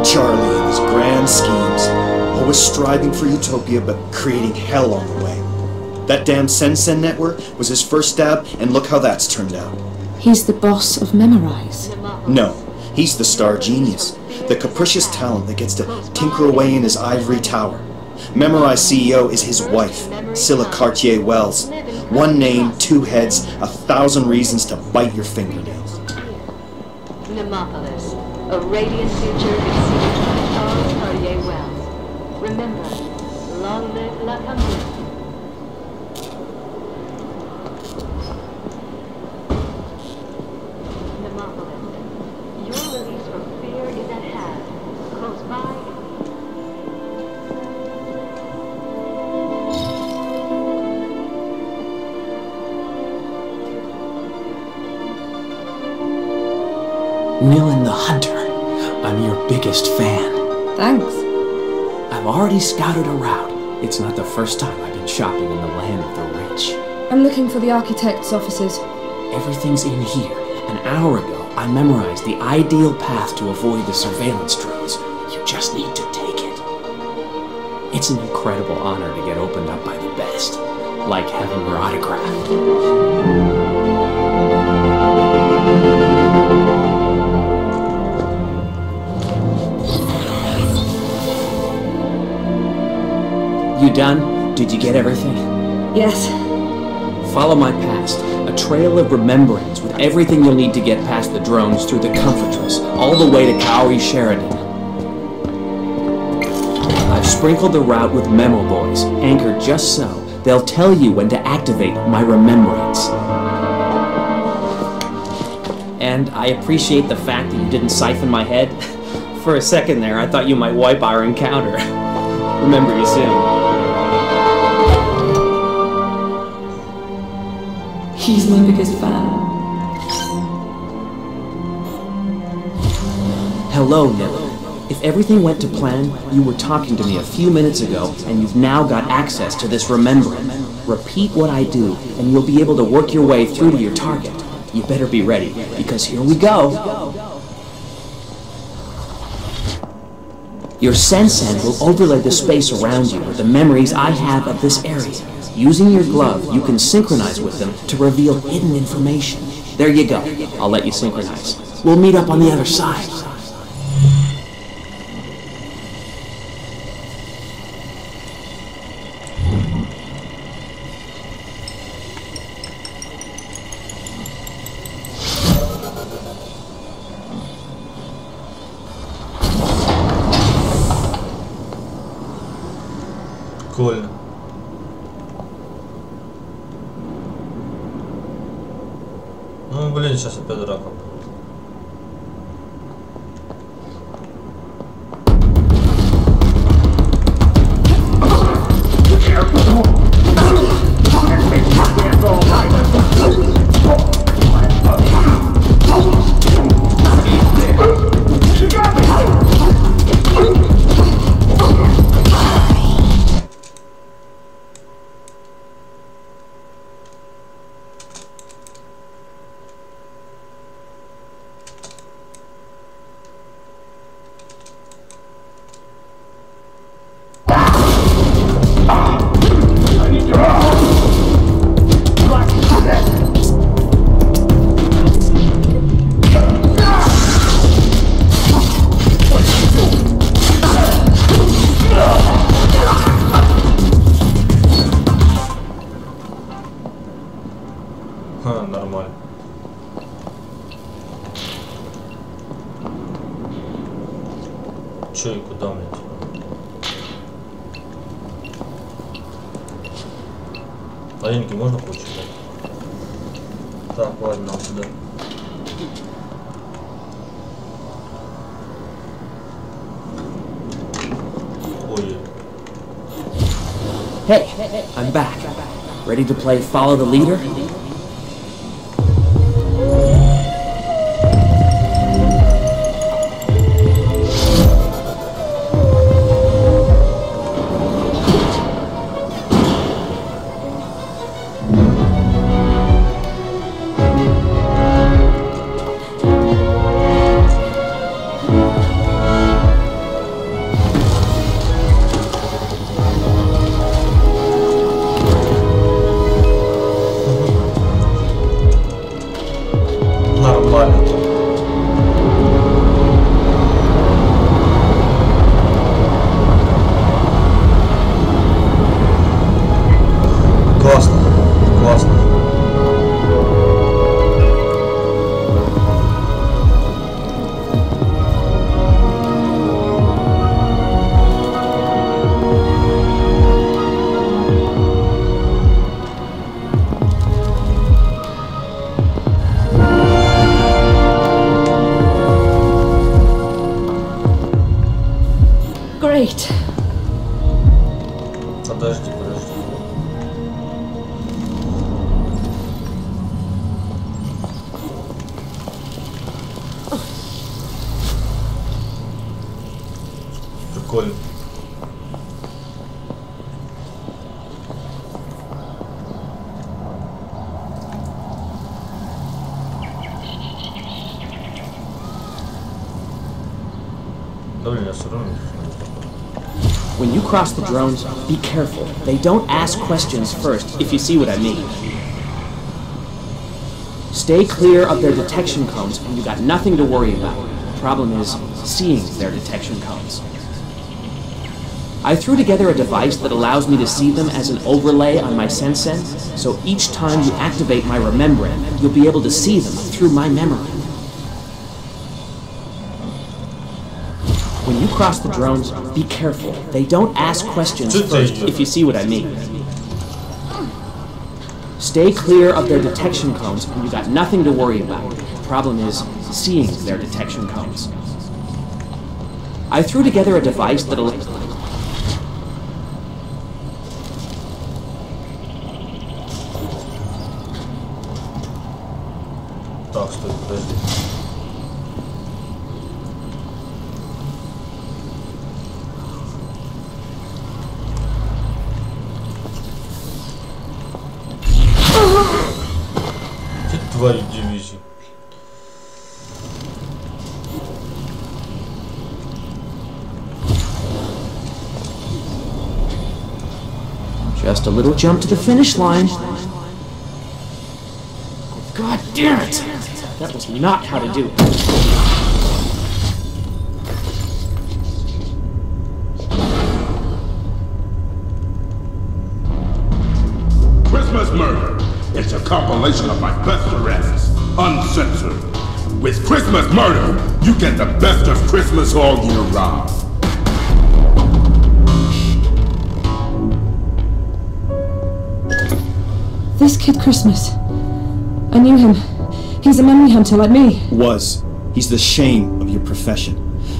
Charlie and his grand schemes, always striving for utopia but creating hell on the way. That damn Sensen network was his first stab, and look how that's turned out. He's the boss of Memorize. No, he's the star genius, the capricious talent that gets to tinker away in his ivory tower. Memorize CEO is his wife, Scylla Cartier-Wells. One name, two heads, 1,000 reasons to bite your fingernails. Nemopolis, a radiant future conceived by Charles Cartier Wells. Remember, long live La Camus. Nemopolis, your release from fear is at hand. Close by. Nilin the Hunter, I'm your biggest fan. Thanks. I've already scouted a route. It's not the first time I've been shopping in the land of the rich. I'm looking for the architect's offices. Everything's in here. An hour ago, I memorized the ideal path to avoid the surveillance drones. You just need to take it. It's an incredible honor to get opened up by the best. Like having your autograph. You done? Did you get everything? Yes. Follow my past. A trail of remembrance with everything you'll need to get past the drones through the Comfortress, all the way to Cowrie Sheridan. I've sprinkled the route with memo boys, anchored just so. They'll tell you when to activate my remembrance. And I appreciate the fact that you didn't siphon my head. For a second there, I thought you might wipe our encounter. Remember you soon. He's my biggest fan. Hello, Nilin. If everything went to plan, you were talking to me a few minutes ago, and you've now got access to this remembrance. Repeat what I do, and you'll be able to work your way through to your target. You better be ready, because here we go. Your Sensen will overlay the space around you with the memories I have of this area. Using your glove, you can synchronize with them to reveal hidden information. There you go. I'll let you synchronize. We'll meet up on the other side. Прикольно. Ну, блин, сейчас опять драка. Нормально. Че и куда мне? Деньги можно получить? Так, ладно, сюда. Ой. Hey, I'm back. Ready to play Follow the Leader? Прикольно. Да, блин, я все равно. When you cross the drones, be careful. They don't ask questions first, if you see what I mean. Stay clear of their detection cones, and you got nothing to worry about. The problem is seeing their detection cones. I threw together a device that allows me to see them as an overlay on my sensen, so each time you activate my remembering, you'll be able to see them through my memory. When you cross the drones, be careful. They don't ask questions first, if you see what I mean. Stay clear of their detection cones, and you got nothing to worry about. The problem is seeing their detection cones. I threw together a device that'll... Так, стой, подожди. Твари дивизии. Just a little jump to the finish line. God damn it! That was not how to do it. Christmas Murder. It's a compilation of my best arrests, uncensored. With Christmas Murder, you get the best of Christmas all year round. This Kid Christmas. I knew him. He's a memory hunter like me. Was. He's the shame of your profession.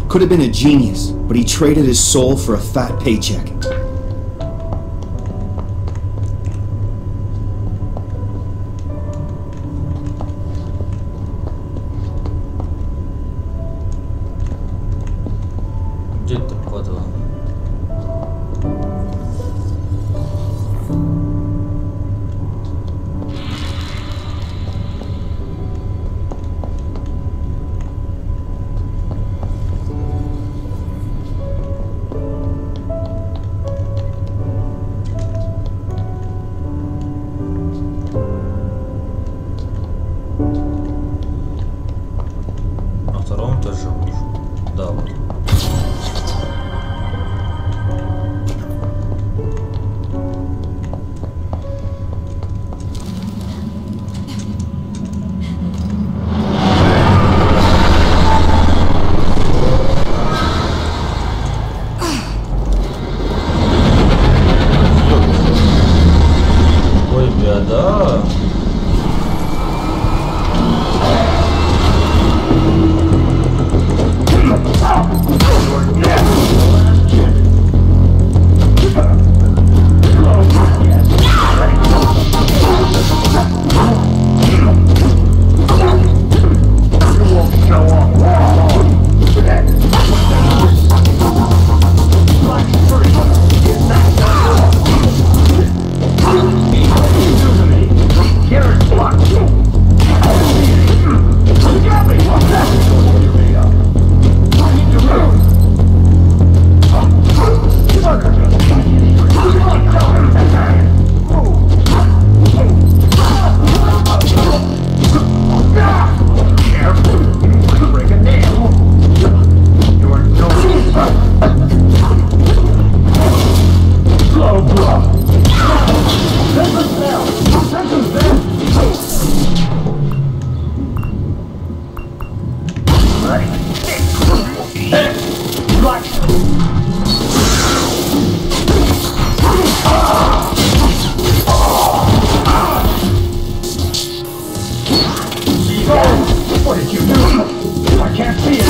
Could have been a genius, but he traded his soul for a fat paycheck. Где ты, падла? На втором этаже уже. Да, вот. Ой, беда. What did you do? I can't see it.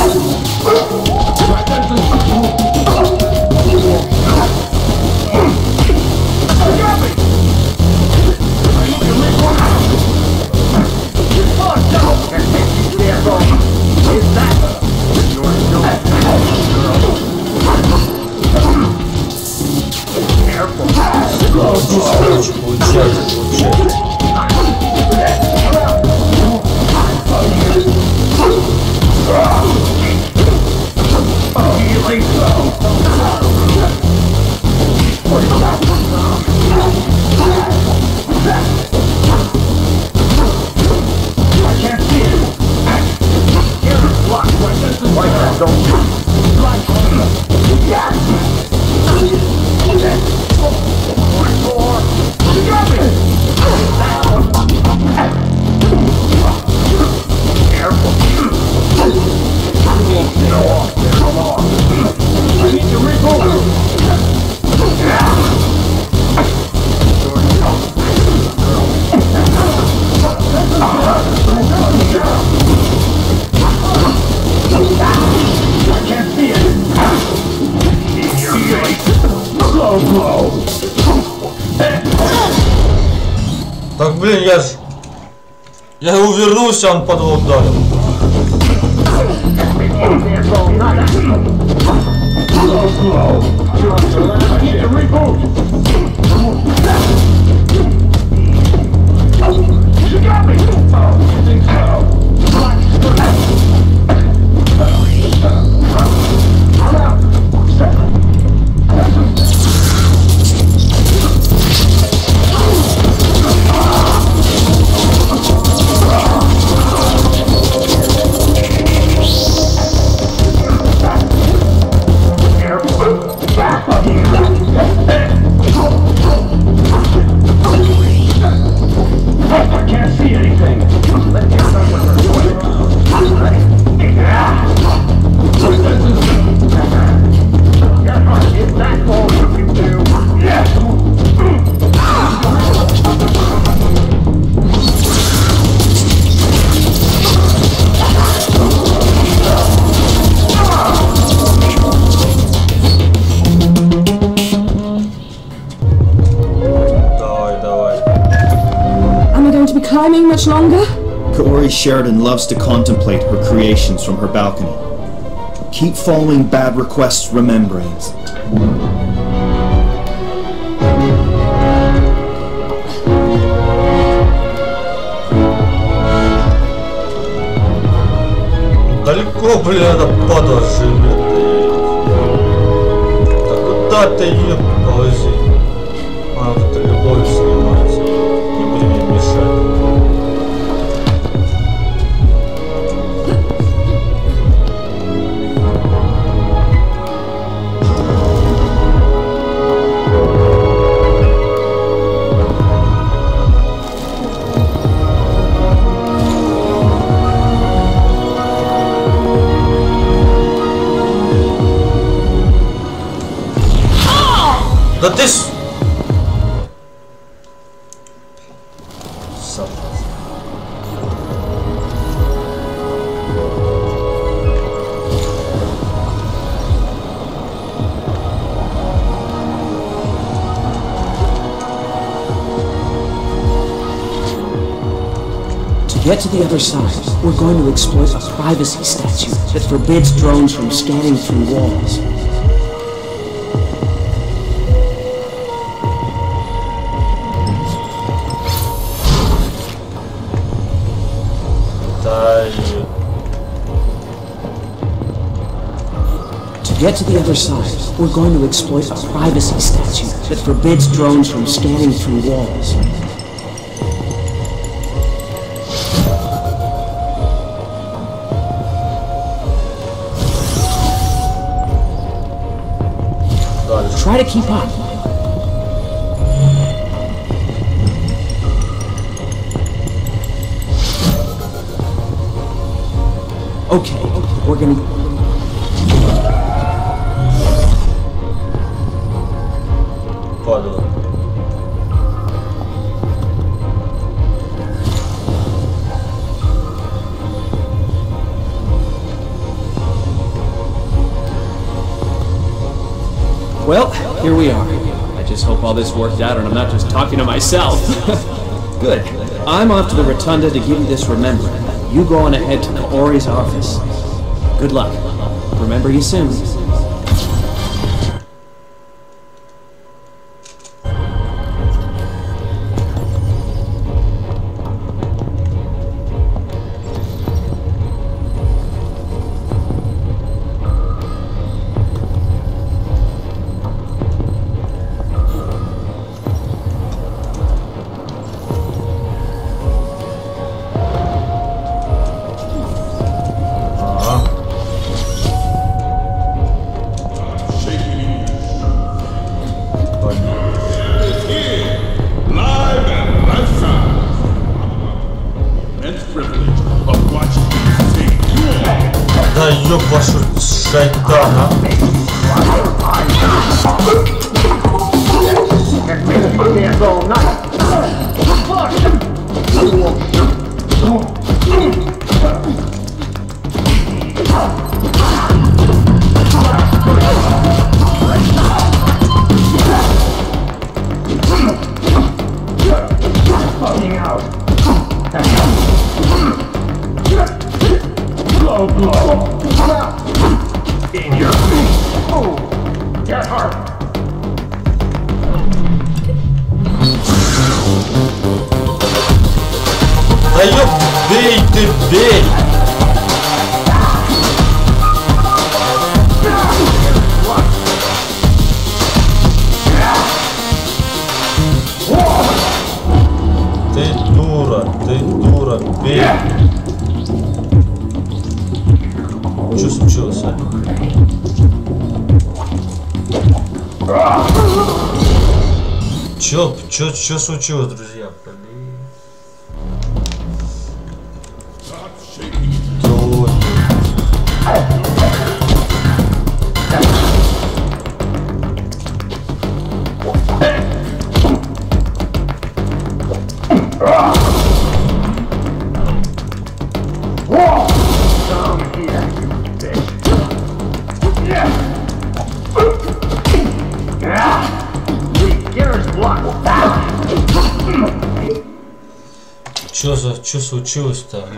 Так, блин, я увернулся, он под его ударил. Climbing much longer? Kaori Sheridan loves to contemplate her creations from her balcony. Keep following Bad Request's remembrance. Далеко, блин, это падла живет. Да куда ты ее ползи? Она тут любовью занимается. Не будем ей мешать. Да ты ж... To get to the other side, we're going to exploit a privacy statute that forbids drones from scanning through walls. To get to the other side, we're going to exploit a privacy statute that forbids drones from scanning through walls. Try to keep up. Okay, we're gonna... Падла. Well, here we are. I just hope all this worked out and I'm not just talking to myself. Good. I'm off to the Rotunda to give you this remembrance. You go on ahead to Kaori's office. Good luck. Remember you soon. Да ёб вашу шайтана. In your face. Oh, get hurt. Да ёб, бей ты, бей! Ты дура, бей! Что случилось, а? Чё случилось, друзья? Блин. Чё случилось-то?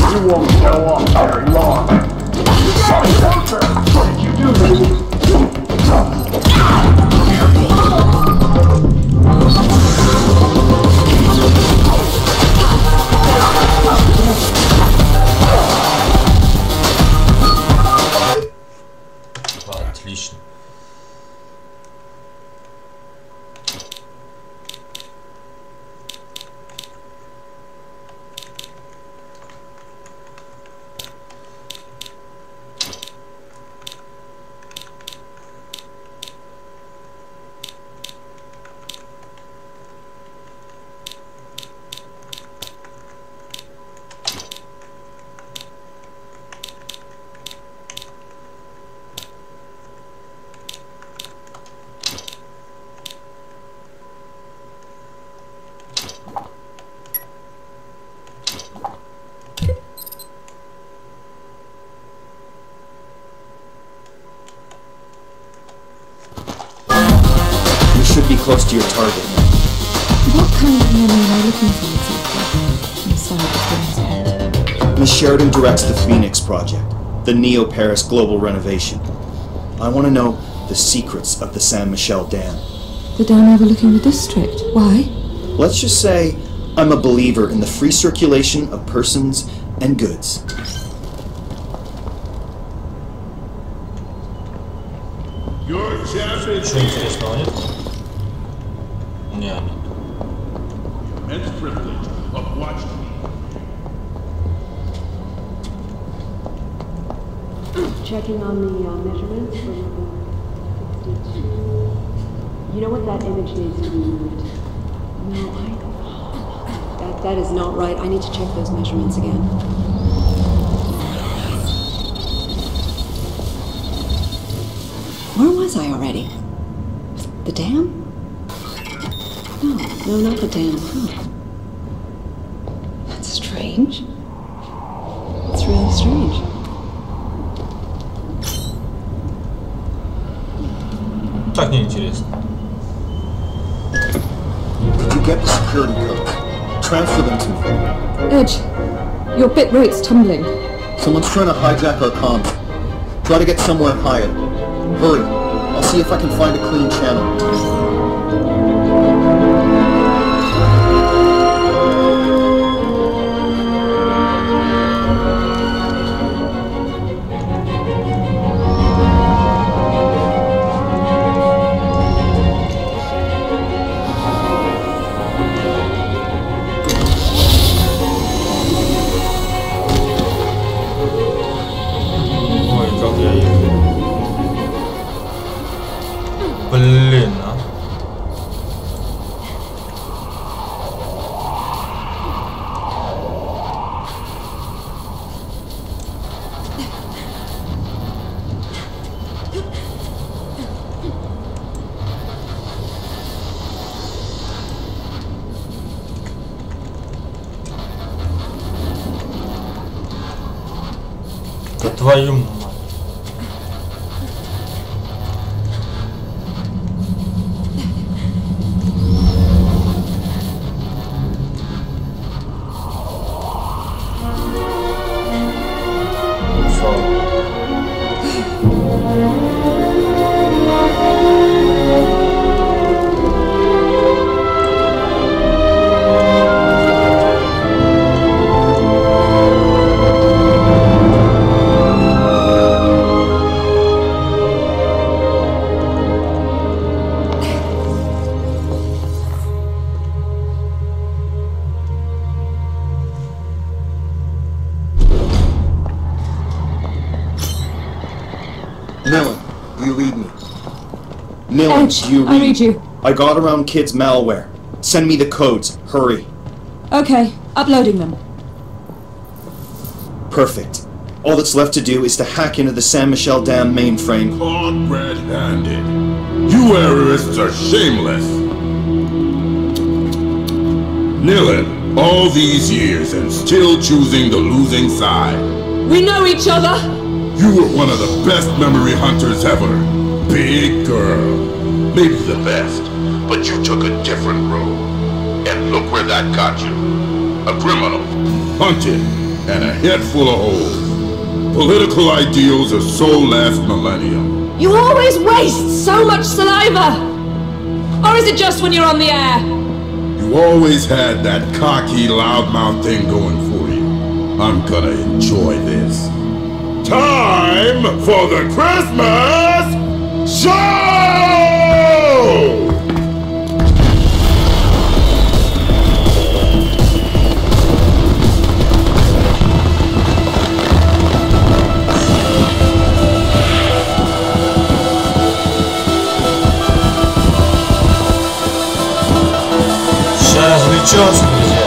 You won't go off very long. You got closer. What did you do this? Отлично. Be close to your target. What kind of memory am I looking for exactly? I'm sorry, this one's head. Miss Sheridan directs the Phoenix Project, the Neo-Paris global renovation. I want to know the secrets of the San Michel Dam. The dam overlooking the district. Why? Let's just say I'm a believer in the free circulation of persons and goods. Your champion. Что интересного нет? Нет. Immense privilege of watching me. Checking on the measurements for level 62. You know what? That image needs to be moved. No, that is not right. I need to check those measurements again. Where was I already? The dam? No, not the dam. Huh. That's strange. It's really strange. Так неинтересно. Did you get the security codes? Transfer them to me. Edge, your bit rate's tumbling. Someone's trying to hijack our comms. Try to get somewhere higher. Hurry. I'll see if I can find a clean channel. Да твою мать. I read you. I got around kids' malware. Send me the codes. Hurry. Okay, uploading them. Perfect. All that's left to do is to hack into the San Michel Dam mainframe. Caught red-handed. You terrorists are shameless. Nilin, all these years and still choosing the losing side. We know each other. You were one of the best memory hunters ever. Big girl. Maybe the best, but you took a different road. And look where that got you. A criminal, hunted, and a head full of holes. Political ideals are so last millennium. You always waste so much saliva! Or is it just when you're on the air? You always had that cocky, loudmouth thing going for you. I'm gonna enjoy this. Time for the Christmas show! Сейчас развлечемся, друзья.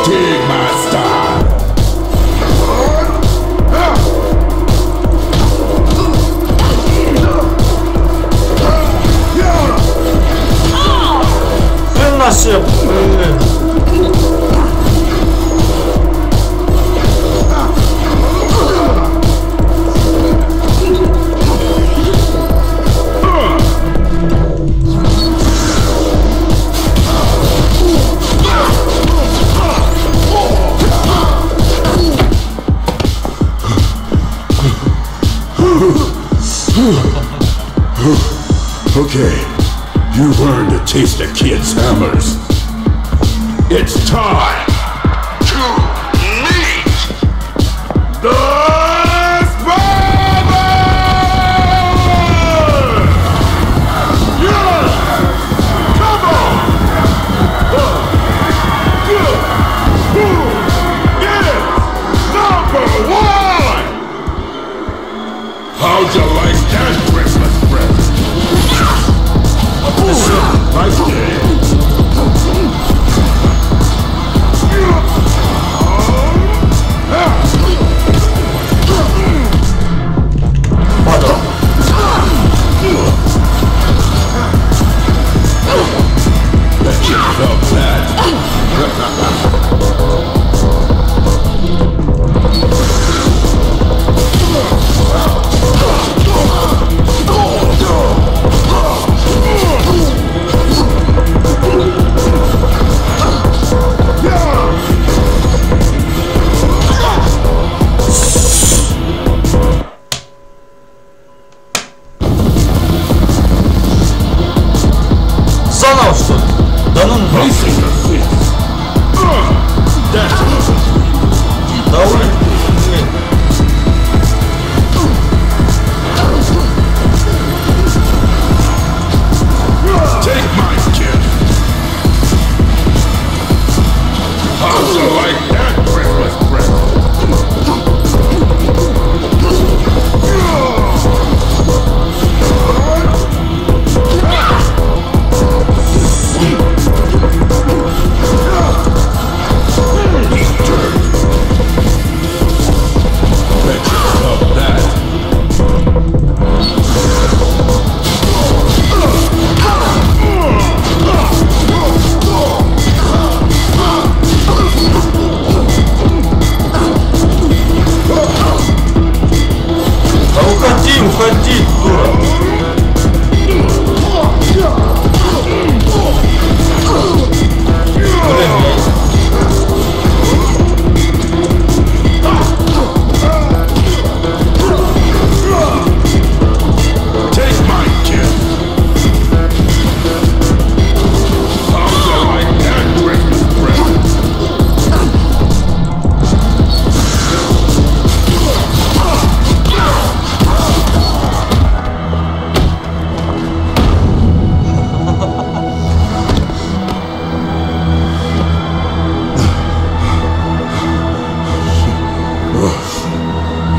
Dig my style. Хрена себе, блин. Okay, you've earned a taste of kids' hammers. It's time to meet the Spider! Yeah! Come on! Who is number one? How'd you like that Christmas present? Nice day. Bet you felt that.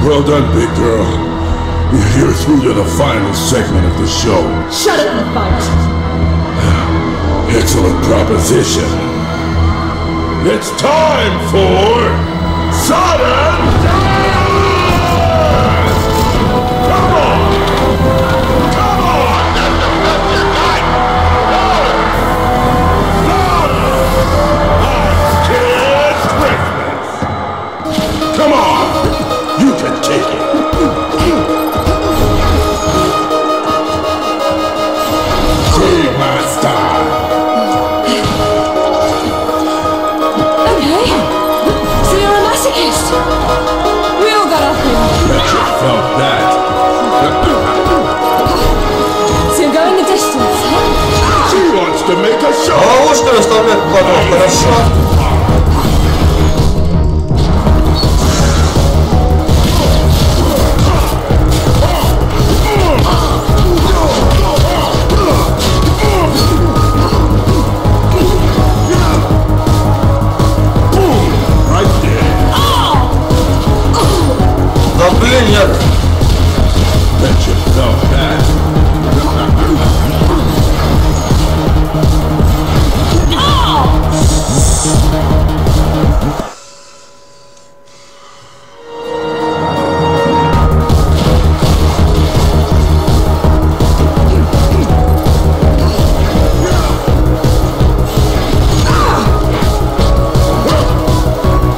Well done, big girl. You're through to the final segment of the show. Shut up and fight! Excellent proposition. It's time for sudden death! Come on! Come on! That's the best you got! Louder! Last Kids Christmas! Come on! You can take it! Take my style! Okay. So you're a masochist. We all got our thing. Bet you felt that. So you're going the distance, huh? She wants to make a show! А уж ты расставляет потом, хорошо. Да блин, я... Bet you felt that.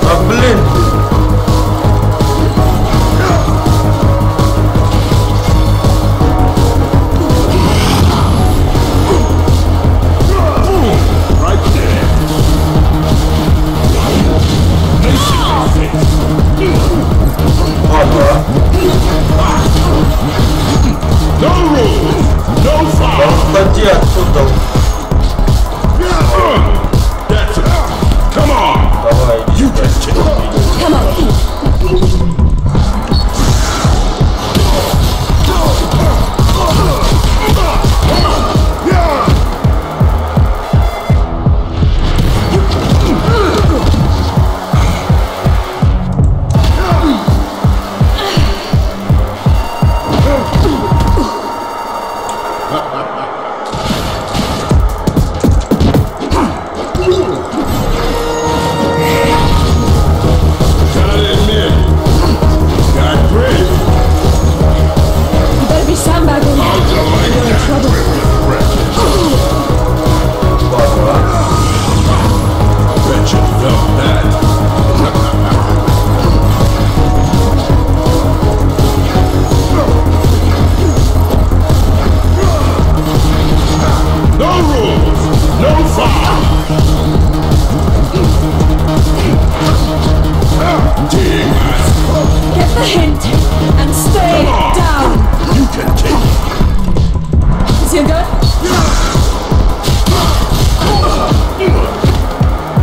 Да блин. No rules, no foul. Уходи отсюда. That's it. Come on. Давай, You can take it. Come on. Gotta admit, got great. You better be sandbagging. You're in trouble. Bet you felt that. No rules, no foul. Dig my Get the hint and stay down. You can take it. Is he good?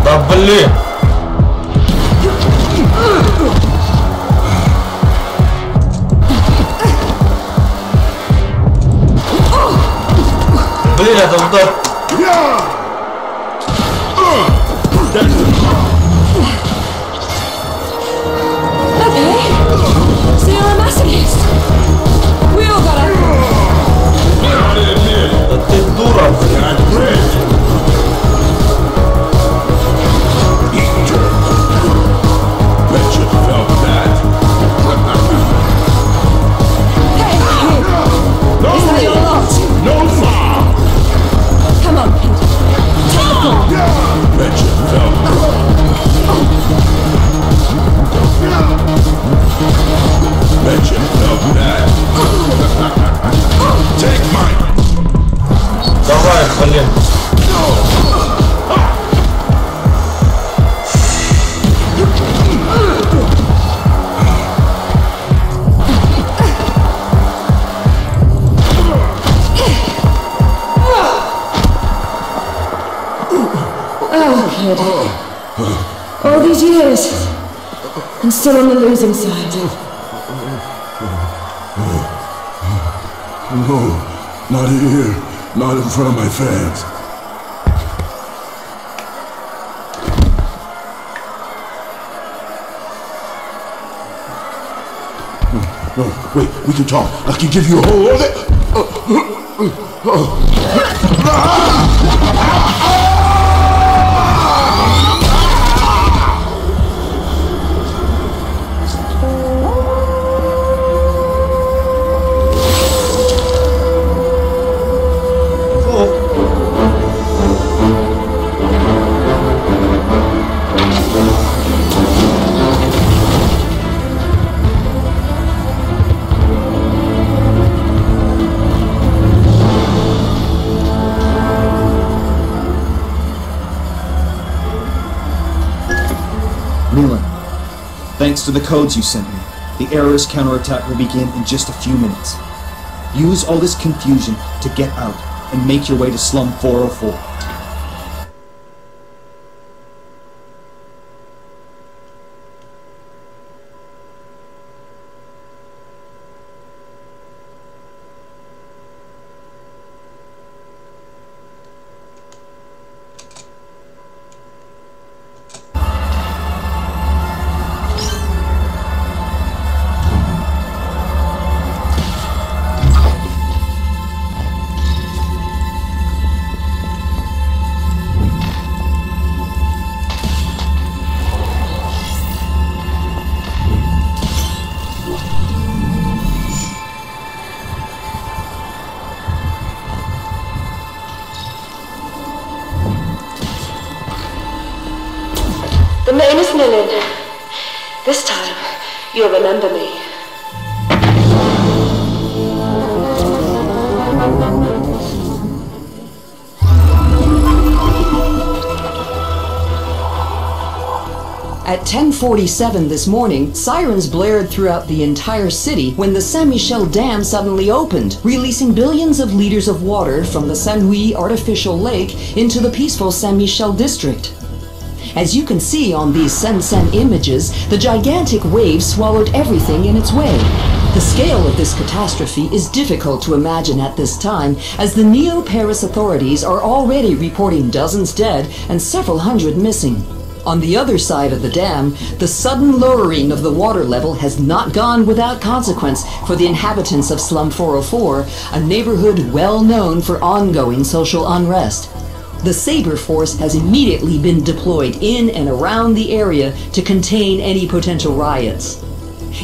Да блин. Блин, это удар. Okay. So you're a masochist. We all got our Gotta admit, Да ты дура, блин. got great. Bet you felt that. Hey, here. No Is that your rules, lot? no foul. Come on, Pete. Take the ball. Bet you felt that. Bet you felt that. Take mine. Давай, блин. Oh, kid. All these years, and still on the losing side. No, not here. Not in front of my fans. Wait, we can talk. I can give you a whole other... Thanks to the codes you sent me, the error's counterattack will begin in just a few minutes. Use all this confusion to get out and make your way to Slum 404. The name is Lillian. This time, you'll remember me. At 10:47 this morning, sirens blared throughout the entire city when the Saint-Michel Dam suddenly opened, releasing billions of liters of water from the Saint-Louis artificial lake into the peaceful Saint-Michel district. As you can see on these Sen-Sen images, the gigantic wave swallowed everything in its way. The scale of this catastrophe is difficult to imagine at this time, as the Neo-Paris authorities are already reporting dozens dead and several hundred missing. On the other side of the dam, the sudden lowering of the water level has not gone without consequence for the inhabitants of Slum 404, a neighborhood well known for ongoing social unrest. The Sabre Force has immediately been deployed in and around the area to contain any potential riots.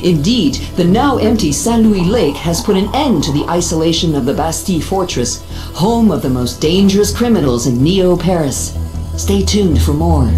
Indeed, the now empty Saint-Louis Lake has put an end to the isolation of the Bastille Fortress, home of the most dangerous criminals in Neo-Paris. Stay tuned for more.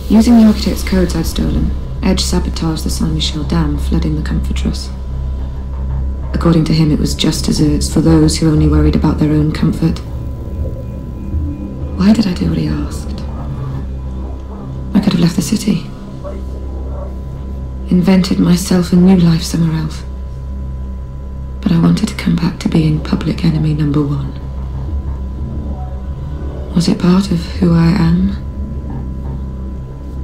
Using the architect's codes I'd stolen, Edge sabotaged the Saint-Michel Dam, flooding the Comfortress. According to him, it was just desserts for those who only worried about their own comfort. Why did I do what he asked? I could have left the city. Invented myself a new life somewhere else. But I wanted to come back to being public enemy number one. Was it part of who I am?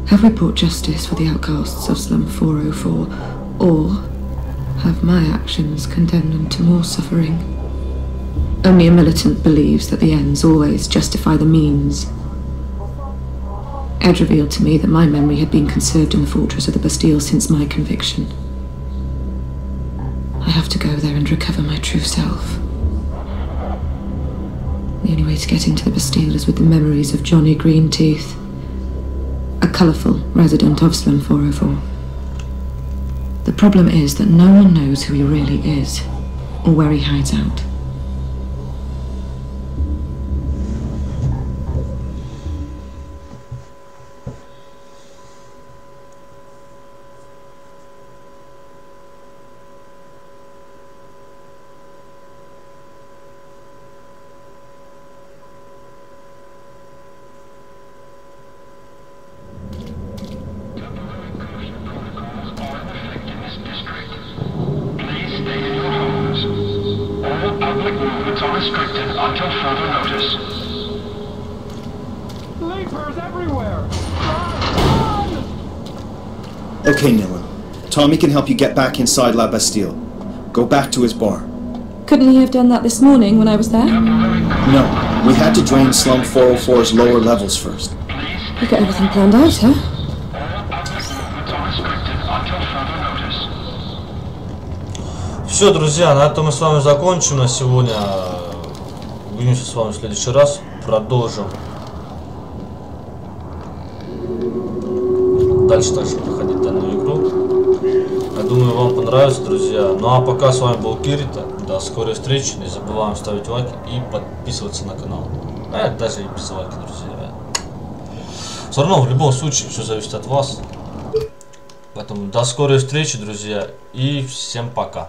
Have we brought justice for the outcasts of Slum 404, or have my actions condemned them to more suffering? Only a militant believes that the ends always justify the means. Ed revealed to me that my memory had been conserved in the fortress of the Bastille since my conviction. I have to go there and recover my true self. The only way to get into the Bastille is with the memories of Johnny Greenteeth, a colourful resident of Slum 404. The problem is that no one knows who he really is, or where he hides out. Okay, Nilin. Tommy can help you get back inside La Bastille. Go back to his bar. Couldn't he have done that this morning when I was there? No, we had to drain Slum 404's lower levels first. You got everything planned out, huh? Все, друзья, на этом мы с вами закончим на сегодня. Увидимся с вами в следующий раз. Продолжим. Дальше также проходить данную игру. Я думаю, вам понравится, друзья. Ну а пока с вами был Кирита. До скорой встречи. Не забываем ставить лайки и подписываться на канал. Даже и без лайки, друзья. Все равно, в любом случае, все зависит от вас. Поэтому до скорой встречи, друзья. И всем пока.